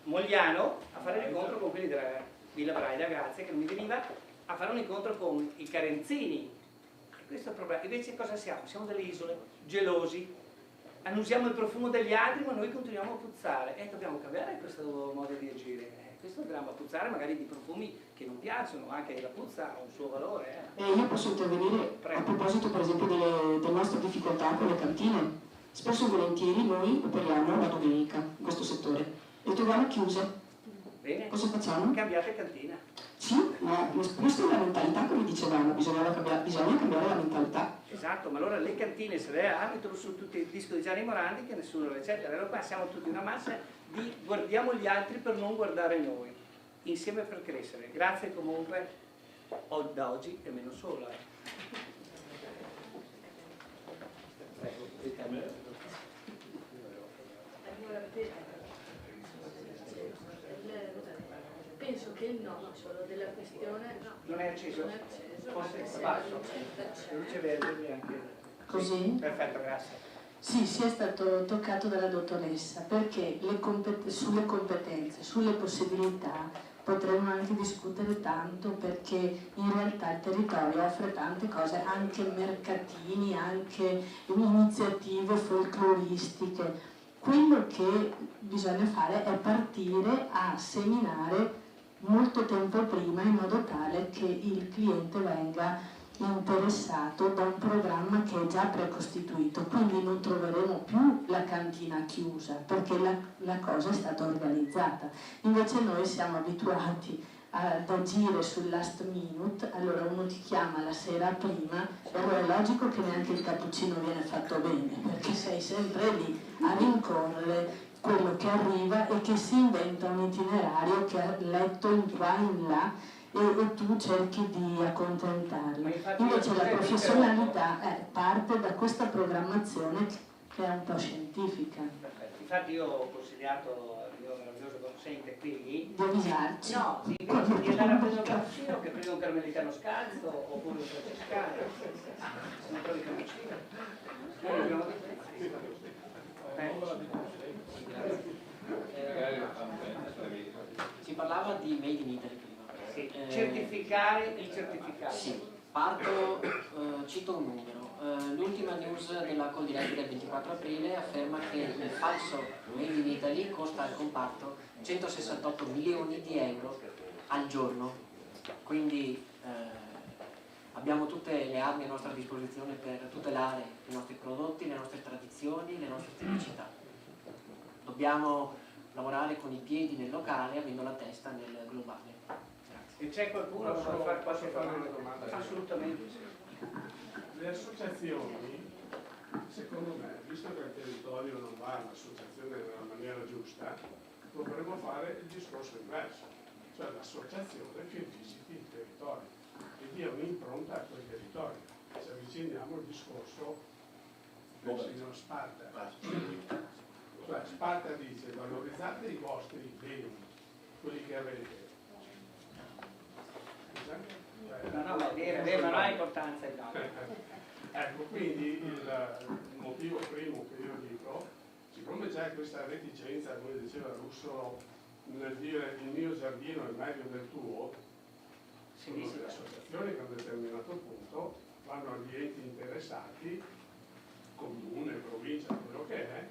Mogliano a fare l'incontro con quelli della Villa Braida, grazie, che non mi veniva, a fare un incontro con i carenzini. E questo è il problema. Invece cosa siamo? Siamo delle isole, gelosi, annusiamo il profumo degli altri ma noi continuiamo a puzzare e dobbiamo cambiare questo modo di agire. Questo dobbiamo puzzare magari di profumi che non piacciono, anche la puzza ha un suo valore. Io posso intervenire a proposito per esempio delle nostre difficoltà con le cantine. Spesso e volentieri noi operiamo la domenica in questo settore e le troviamo chiuse. Bene. Cosa facciamo? Cambiate cantina. Sì, ma questa è la mentalità, come dicevamo, bisogna cambiare la mentalità. Esatto, ma allora le cantine se le abitano su tutto il disco di Gianni Morandi che nessuno le accetta. Allora qua siamo tutti una massa di guardiamo gli altri per non guardare noi, insieme per crescere. Grazie comunque, da oggi e meno sola. Penso che il no solo della questione non è acceso? Forse basso, luce verde anche. Così? Perfetto, grazie. Sì, si è stato toccato dalla dottoressa, perché sulle competenze, sulle possibilità potremmo anche discutere tanto, perché in realtà il territorio offre tante cose, anche mercatini, anche iniziative folcloristiche. Quello che bisogna fare è partire a seminare molto tempo prima in modo tale che il cliente venga interessato da un programma che è già precostituito, quindi non troveremo più la cantina chiusa perché la cosa è stata organizzata. Invece noi siamo abituati ad agire sul last minute, allora uno ti chiama la sera prima e allora è logico che neanche il cappuccino viene fatto bene, perché sei sempre lì a rincorrere quello che arriva e che si inventa un itinerario che ha letto in qua in là e tu cerchi di accontentarlo. Invece la professionalità parte da questa programmazione che è un po' scientifica. Perfetto. Infatti io ho consigliato al mio meraviglioso conoscente qui di avvisarci. No, invece di andare a prendere un cappuccino che prende un carmelitano scalzo oppure un francescano. Non trovi cappuccino. Noi abbiamo si parlava di Made in Italy prima. Sì, certificare il certificato. Sì, parto, cito un numero. L'ultima news della Coldiretti del 24 aprile afferma che il falso Made in Italy costa al comparto 168 milioni di euro al giorno. Quindi abbiamo tutte le armi a nostra disposizione per tutelare i nostri prodotti, le nostre tradizioni, le nostre tipicità. Dobbiamo lavorare con i piedi nel locale avendo la testa nel globale. E c'è qualcuno che vuole fare qualche domanda? Assolutamente sì. Le associazioni, secondo me, visto che il territorio non va all'associazione nella maniera giusta, dovremmo fare il discorso inverso, cioè l'associazione che visiti il territorio e dia un'impronta a quel territorio. Se avviciniamo il discorso del signor Sparta. Cioè Sparta dice valorizzate i vostri beni, quelli che avete. No, è vero, ma non ha importanza. Ecco, quindi il motivo primo che io dico, siccome c'è questa reticenza, come diceva Russo, nel dire il mio giardino è meglio del tuo, sono le associazioni che a un determinato punto vanno agli enti interessati, comune, provincia, quello che è,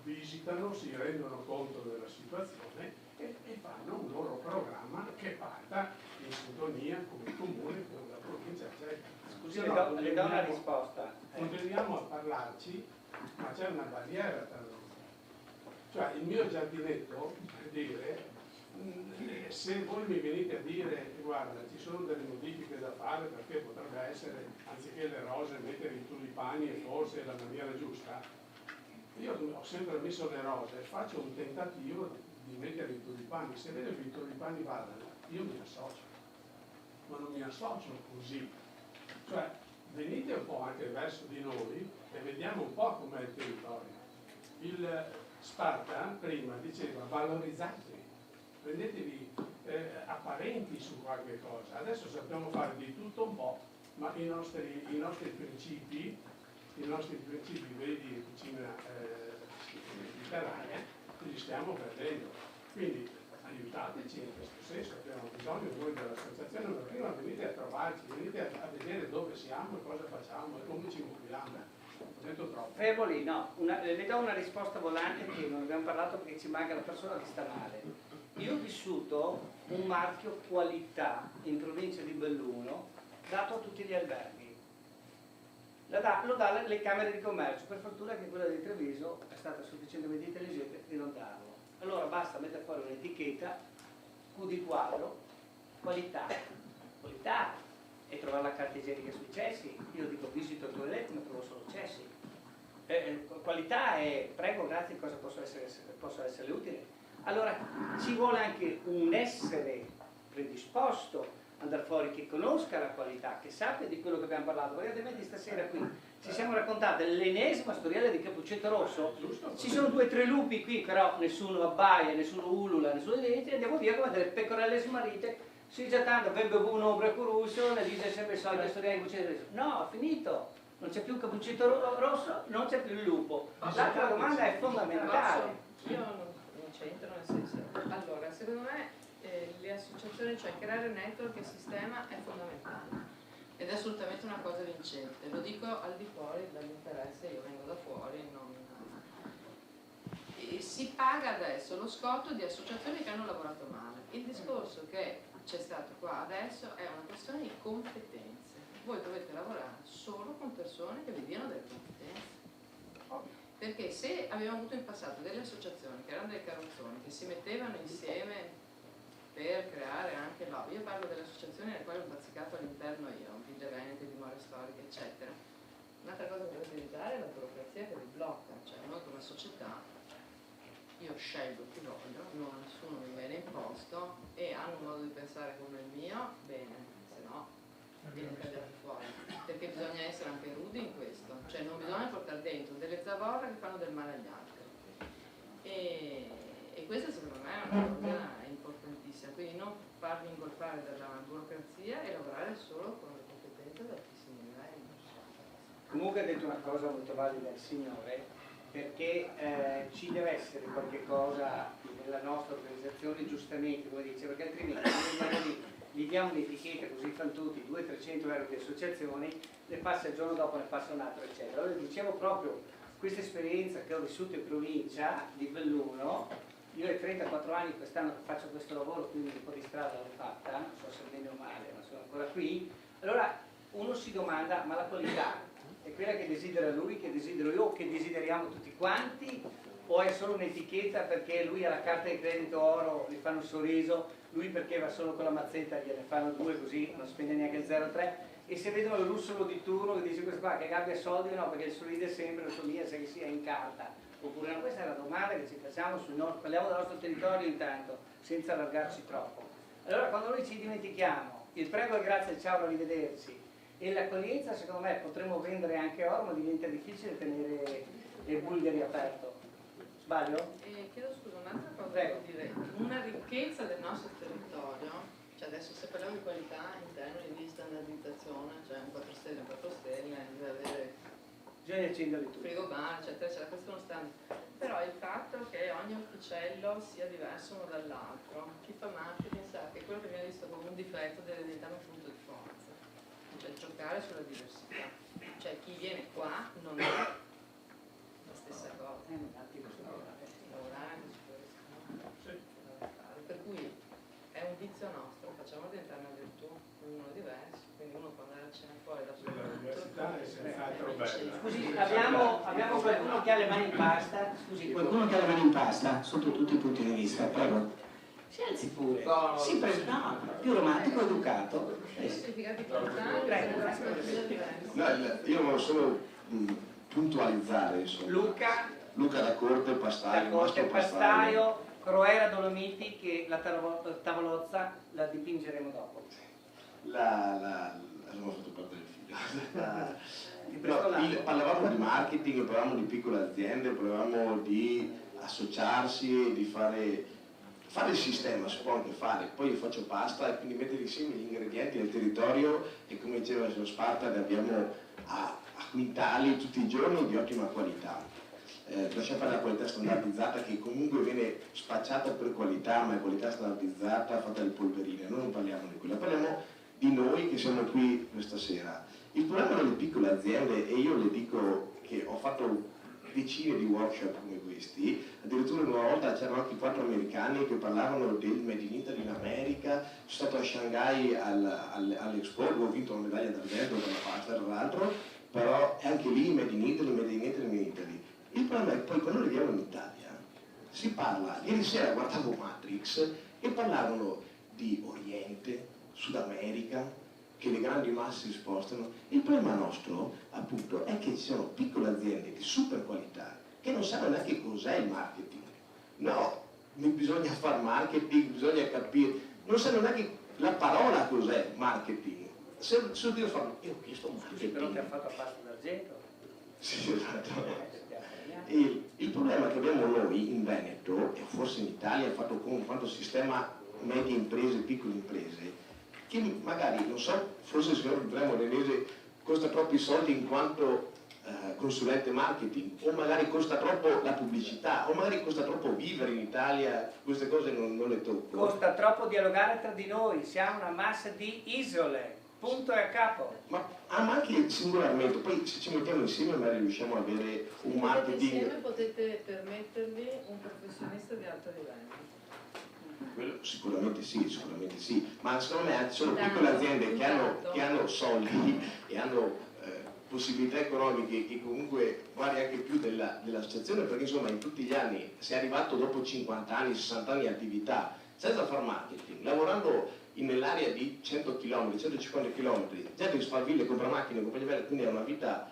visitano, si rendono conto della situazione e fanno un loro programma che parta in sintonia con il comune, con la provincia, eccetera. Scusi, le do una risposta. Continuiamo a parlarci, ma c'è una barriera tra noi. Cioè il mio giardinetto, per dire, se voi mi venite a dire guarda ci sono delle modifiche da fare perché potrebbe essere anziché le rose mettere i tulipani e forse è la maniera giusta, io ho sempre messo le rose, faccio un tentativo di mettere i tulipani, se vedo che i tulipani vadano io mi associo, ma non mi associo così, cioè venite un po' anche verso di noi e vediamo un po' com'è il territorio. Il Sparta prima diceva valorizzate, prendetevi apparenti su qualche cosa, adesso sappiamo fare di tutto un po', ma i nostri principi, vedi cucina mediterranea, li stiamo perdendo, quindi aiutateci in questo senso, abbiamo bisogno voi dell'associazione, ma prima venite a trovarci, venite a vedere dove siamo e cosa facciamo e come ci muoviamo. Ho detto troppo. Fermo lì, no, le do una risposta volante che non abbiamo parlato perché ci manca la persona che sta male. Io ho vissuto un marchio qualità in provincia di Belluno dato a tutti gli alberghi. Lo dà le camere di commercio, per fortuna che quella di Treviso è stata sufficientemente intelligente di non darlo. Allora basta mettere fuori un'etichetta, Q di quadro, qualità, e trovare la carta igienica sui cessi. Io dico visito il toilet ma trovo solo cessi. Qualità è prego, grazie, cosa posso essere utile. Allora ci vuole anche un essere predisposto ad andare fuori che conosca la qualità, che sappia di quello che abbiamo parlato. Guardate, me di stasera qui ci siamo raccontati l'ennesima storiella di Cappuccetto Rosso. Ci sono 2 o 3 lupi qui, però nessuno abbaia, nessuno ulula, nessuno niente, andiamo via come delle pecorelle smarrite. Si già tanto, ben bevuto un'ombra curuso, ne dice sempre il solito storiella di Cappuccetto Rosso. No, è finito. Non c'è più il Cappuccetto Rosso, non c'è più il lupo. La domanda è fondamentale. Io non c'entro, nel senso. Allora, secondo me le associazioni, cioè creare network e sistema è fondamentale ed è assolutamente una cosa vincente. Lo dico al di fuori dall'interesse, io vengo da fuori, e si paga adesso lo scotto di associazioni che hanno lavorato male. Il discorso che c'è stato qua adesso è una questione di competenze. Voi dovete lavorare solo con persone che vi diano delle competenze. Perché se avevamo avuto in passato delle associazioni che erano dei carrozzoni, che si mettevano insieme per creare anche lobby, io parlo delle associazioni alle quali ho bazzicato all'interno io, Ville Venete, dimore storiche, eccetera. Un'altra cosa che dovete evitare è la burocrazia che vi blocca, cioè noi come società, io scelgo chi voglio, non nessuno mi viene imposto e hanno un modo di pensare come il mio, bene, se no viene tagliato fuori, perché bisogna essere anche rudi in questo, cioè non bisogna portare dentro delle zavorre che fanno del male agli altri e questa secondo me è una cosa importantissima, quindi non farvi ingolfare dalla burocrazia e lavorare solo con le competenze ad altissimi livelli. Comunque ha detto una cosa molto valida il signore, perché ci deve essere qualche cosa nella nostra organizzazione, giustamente, come dice, perché altrimenti gli diamo un'etichetta così fanno tutti, 200-300 euro di associazioni, ne passa il giorno dopo, ne passa un altro, eccetera. Allora dicevo proprio questa esperienza che ho vissuto in provincia di Belluno, io ho 34 anni quest'anno che faccio questo lavoro, quindi un po' di strada l'ho fatta, non so se bene o male, ma sono ancora qui. Allora uno si domanda, ma la qualità è quella che desidera lui, che desidero io, che desideriamo tutti quanti, o è solo un'etichetta perché lui ha la carta di credito oro, gli fanno un sorriso, lui perché va solo con la mazzetta gliene fanno 2 così, non spende neanche il 0,3, e se vedono il russolo di turno che dice questo qua che abbia soldi, no, perché il sorride sempre, la somiglia se che sia in carta, oppure no, questa è la domanda che ci facciamo parliamo del nostro territorio intanto, senza allargarci troppo. Allora quando noi ci dimentichiamo il prego e grazie, ciao, arrivederci, e l'accoglienza, secondo me potremmo vendere anche oro, ma diventa difficile tenere il Bulgari aperto. Sbaglio? Chiedo scusa, un'altra cosa devo dire, una ricchezza del nostro territorio, cioè adesso se parliamo di qualità in termini di standardizzazione, cioè un 4 stelle, un 4 stelle, deve avere bisogna accenderli tutti, frigo bar, eccetera, eccetera, questo è uno standard. Però il fatto che ogni orticello sia diverso uno dall'altro, chi fa marketing sa che quello che viene visto come un difetto deve diventare un punto di forza, cioè giocare sulla diversità, cioè chi viene qua non è la stessa cosa. beneficio nostro, facciamo diventare una virtù, ognuno diverso, quindi uno può andare a cena fuori da solo. L'università è senz'altro bella. Scusi, abbiamo qualcuno che ha le mani in pasta? Scusi, Qualcuno che ha le mani in pasta, sotto tutti i punti di vista, prego. Si alzi pure. Si no, più romantico, educato. Certificati importanti, No, io volevo solo puntualizzare, insomma. Luca da Corte, Pastaio, Corte, Pastaio, Croera Dolomiti, che la tavolozza la dipingeremo dopo. Abbiamo fatto parte del figlio. Parlavamo di marketing, parlavamo di piccole aziende, parlavamo di associarsi, di fare il sistema, si può anche fare. Poi io faccio pasta e quindi mettere insieme gli ingredienti del territorio e, come diceva lo Sparta, ne abbiamo a quintali tutti i giorni di ottima qualità. Lasciamo fare la qualità standardizzata, che comunque viene spacciata per qualità, ma è qualità standardizzata fatta di polverine. Noi non parliamo di quella, parliamo di noi che siamo qui questa sera. Il problema delle piccole aziende, e io le dico che ho fatto decine di workshop come questi, addirittura una volta c'erano anche 4 americani che parlavano del Made in Italy in America. Sono stato a Shanghai all'Expo, ho vinto una medaglia d'argento per la pasta, tra l'altro, però anche lì Made in Italy, Made in Italy, Made in Italy. Il problema è che poi quando arriviamo in Italia si parla, ieri sera guardavo Matrix e parlavano di Oriente, Sud America, che le grandi masse si spostano. Il problema nostro, appunto, è che ci sono piccole aziende di super qualità che non sanno neanche cos'è il marketing. No, bisogna fare marketing, bisogna capire, non sanno neanche la parola cos'è marketing. Se Dio fa, io ho chiesto marketing. Però che ha fatto a pasta d'argento. Sì, esatto. Il problema che abbiamo noi in Veneto, e forse in Italia, fatto con quanto sistema medie imprese, piccole imprese, che magari, non so, forse il signor Primo Renese costa troppi soldi in quanto consulente marketing, o magari costa troppo la pubblicità, o magari costa troppo vivere in Italia, queste cose non le tocco. Costa troppo dialogare tra di noi, siamo una massa di isole, punto e a capo. Ma anche singolarmente, poi se ci mettiamo insieme magari riusciamo ad avere un marketing. Insieme potete permettervi un professionista di alto livello. Quello sicuramente sì, ma secondo me sono piccole aziende che hanno soldi e hanno possibilità economiche che comunque vale anche più dell'associazione, perché insomma in tutti gli anni si è arrivato dopo 50 anni, 60 anni di attività, senza far marketing, lavorando nell'area di 100 km, 150 km, gente che si fa ville, compra macchine, compra livello, quindi è una vita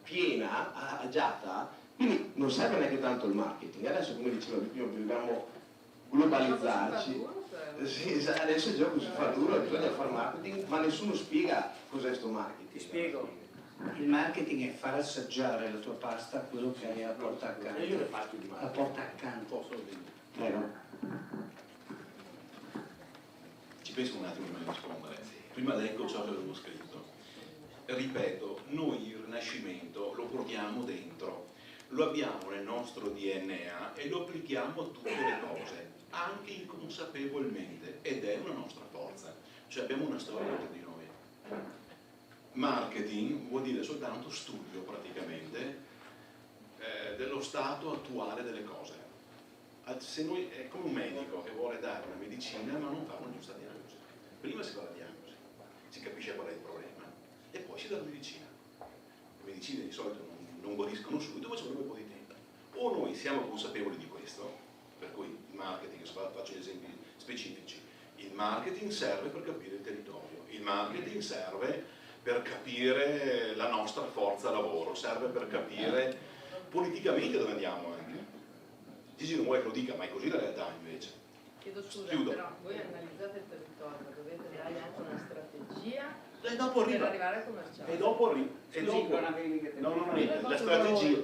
piena, agiata, quindi non serve neanche tanto il marketing. Adesso, come diceva prima, dobbiamo globalizzarci. Sì, adesso il gioco si fa duro, bisogna fare marketing, ma nessuno spiega cos'è sto marketing. Ti spiego. Il marketing è far assaggiare la tua pasta a quello che hai a porta accanto. Io le faccio di male. A porta accanto. Prego. Ci penso un attimo prima di rispondere. Prima leggo ciò che avevo scritto. Ripeto, noi il Rinascimento lo portiamo dentro, lo abbiamo nel nostro DNA e lo applichiamo a tutte le cose, anche inconsapevolmente, ed è una nostra forza. Cioè abbiamo una storia tra di noi. Marketing vuol dire soltanto studio praticamente dello stato attuale delle cose. Se noi, è come un medico che vuole dare una medicina ma non fa una giusta diagnosi. Prima si fa la diagnosi, si capisce qual è il problema e poi si dà la medicina. Le medicine di solito non guariscono subito, ma ci vuole un po' di tempo. O noi siamo consapevoli di questo, per cui il marketing, faccio gli esempi specifici, il marketing serve per capire il territorio, il marketing serve per capire la nostra forza lavoro, serve per capire politicamente dove andiamo anche. Gigi non vuole che lo dica, ma è così la realtà invece. Chiedo scusa, Chiudo. però voi analizzate il territorio, dovete dare anche una strategia dopo per arrivare a commerciare. E dopo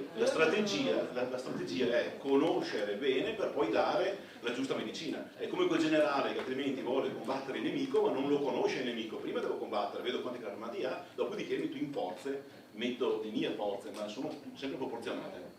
la strategia è conoscere bene per poi dare la giusta medicina. È come quel generale che altrimenti vuole combattere il nemico ma non lo conosce il nemico. Prima devo combattere, vedo quante armati ha, dopodiché metto in forze, metto le mie forze, ma sono sempre proporzionate.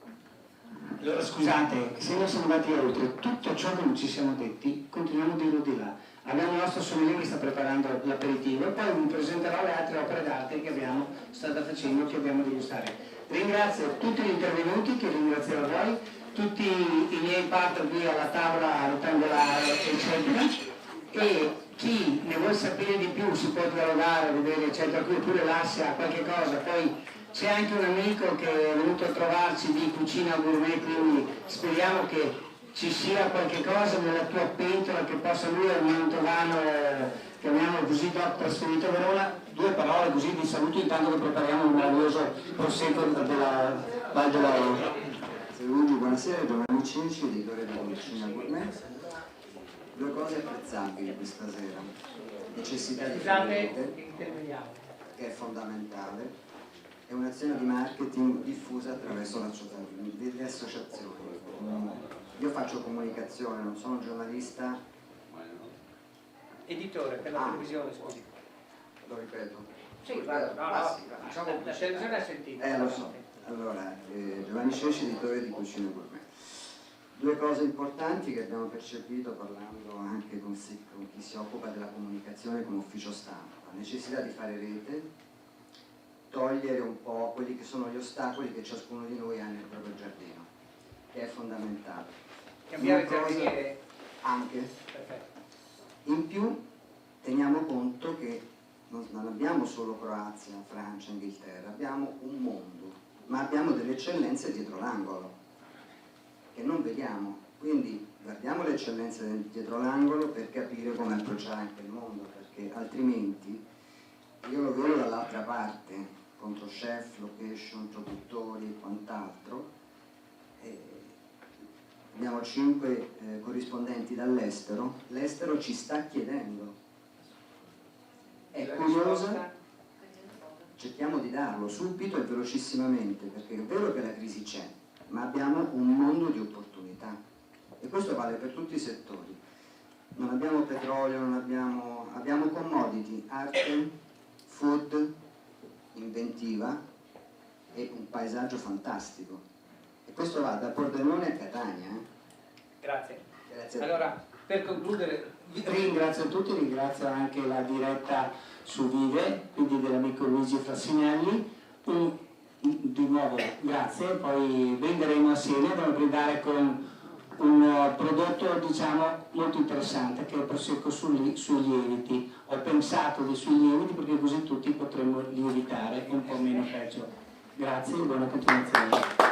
Allora scusate, se non siamo andati oltre tutto ciò che non ci siamo detti, continuiamo a dirlo di là. Abbiamo il nostro sommelier che sta preparando l'aperitivo e poi vi presenterò le altre opere d'arte che abbiamo stata facendo, che abbiamo degustare. Ringrazio tutti gli intervenuti, che ringrazierò voi, tutti i miei partner qui alla tavola rettangolare, eccetera. e chi ne vuole sapere di più si può dialogare, vedere, eccetera, qui pure l'Assia qualche cosa, poi c'è anche un amico che è venuto a trovarci di Cucina Gourmet, quindi speriamo che ci sia qualche cosa nella tua pentola che possa lui al Mantovano, chiamiamolo così, dopo trasferito a Verona. Due parole così di saluto intanto che prepariamo un meraviglioso prosecco della Val dell'Aosta. Luigi, buonasera, Giovanni Ceci, editore della Cucina Gourmet. Due cose apprezzabili questa sera: necessità di fare rete, che è fondamentale, e un'azione di marketing diffusa attraverso le associazioni. Io faccio comunicazione, non sono giornalista. Editore per la televisione, scusi. Lo ripeto. Sì, guarda, diciamo, la televisione ha sentito. Lo so. Allora, Giovanni Ceci, editore di Cucina Gourmet. Due cose importanti che abbiamo percepito parlando anche con chi si occupa della comunicazione come ufficio stampa: la necessità di fare rete, togliere un po' quelli che sono gli ostacoli che ciascuno di noi ha nel proprio giardino, che è fondamentale. Cambiare giardiniere anche. Perfetto. In più teniamo conto che non abbiamo solo Croazia, Francia, Inghilterra, abbiamo un mondo, ma abbiamo delle eccellenze dietro l'angolo che non vediamo, quindi guardiamo le eccellenze dietro l'angolo per capire come approcciare anche il mondo, perché altrimenti io lo vedo dall'altra parte, contro chef, location, produttori e quant'altro. Abbiamo 5 corrispondenti dall'estero, l'estero ci sta chiedendo, è curiosa, cerchiamo di darlo subito e velocissimamente, perché è vero che la crisi c'è, ma abbiamo un mondo di opportunità e questo vale per tutti i settori. Non abbiamo petrolio, abbiamo commodity, arte, food, inventiva e un paesaggio fantastico. E questo va da Pordenone a Catania. Grazie. Grazie. Allora, per concludere, ringrazio tutti, ringrazio anche la diretta su Vive, quindi dell'amico Luigi Frassinelli. Di nuovo grazie, poi brinderemo assieme, dobbiamo brindare con un prodotto diciamo molto interessante che è il prosecco sui lieviti. Ho pensato sui lieviti perché così tutti potremmo lievitare un po' meno peggio. Grazie e buona continuazione.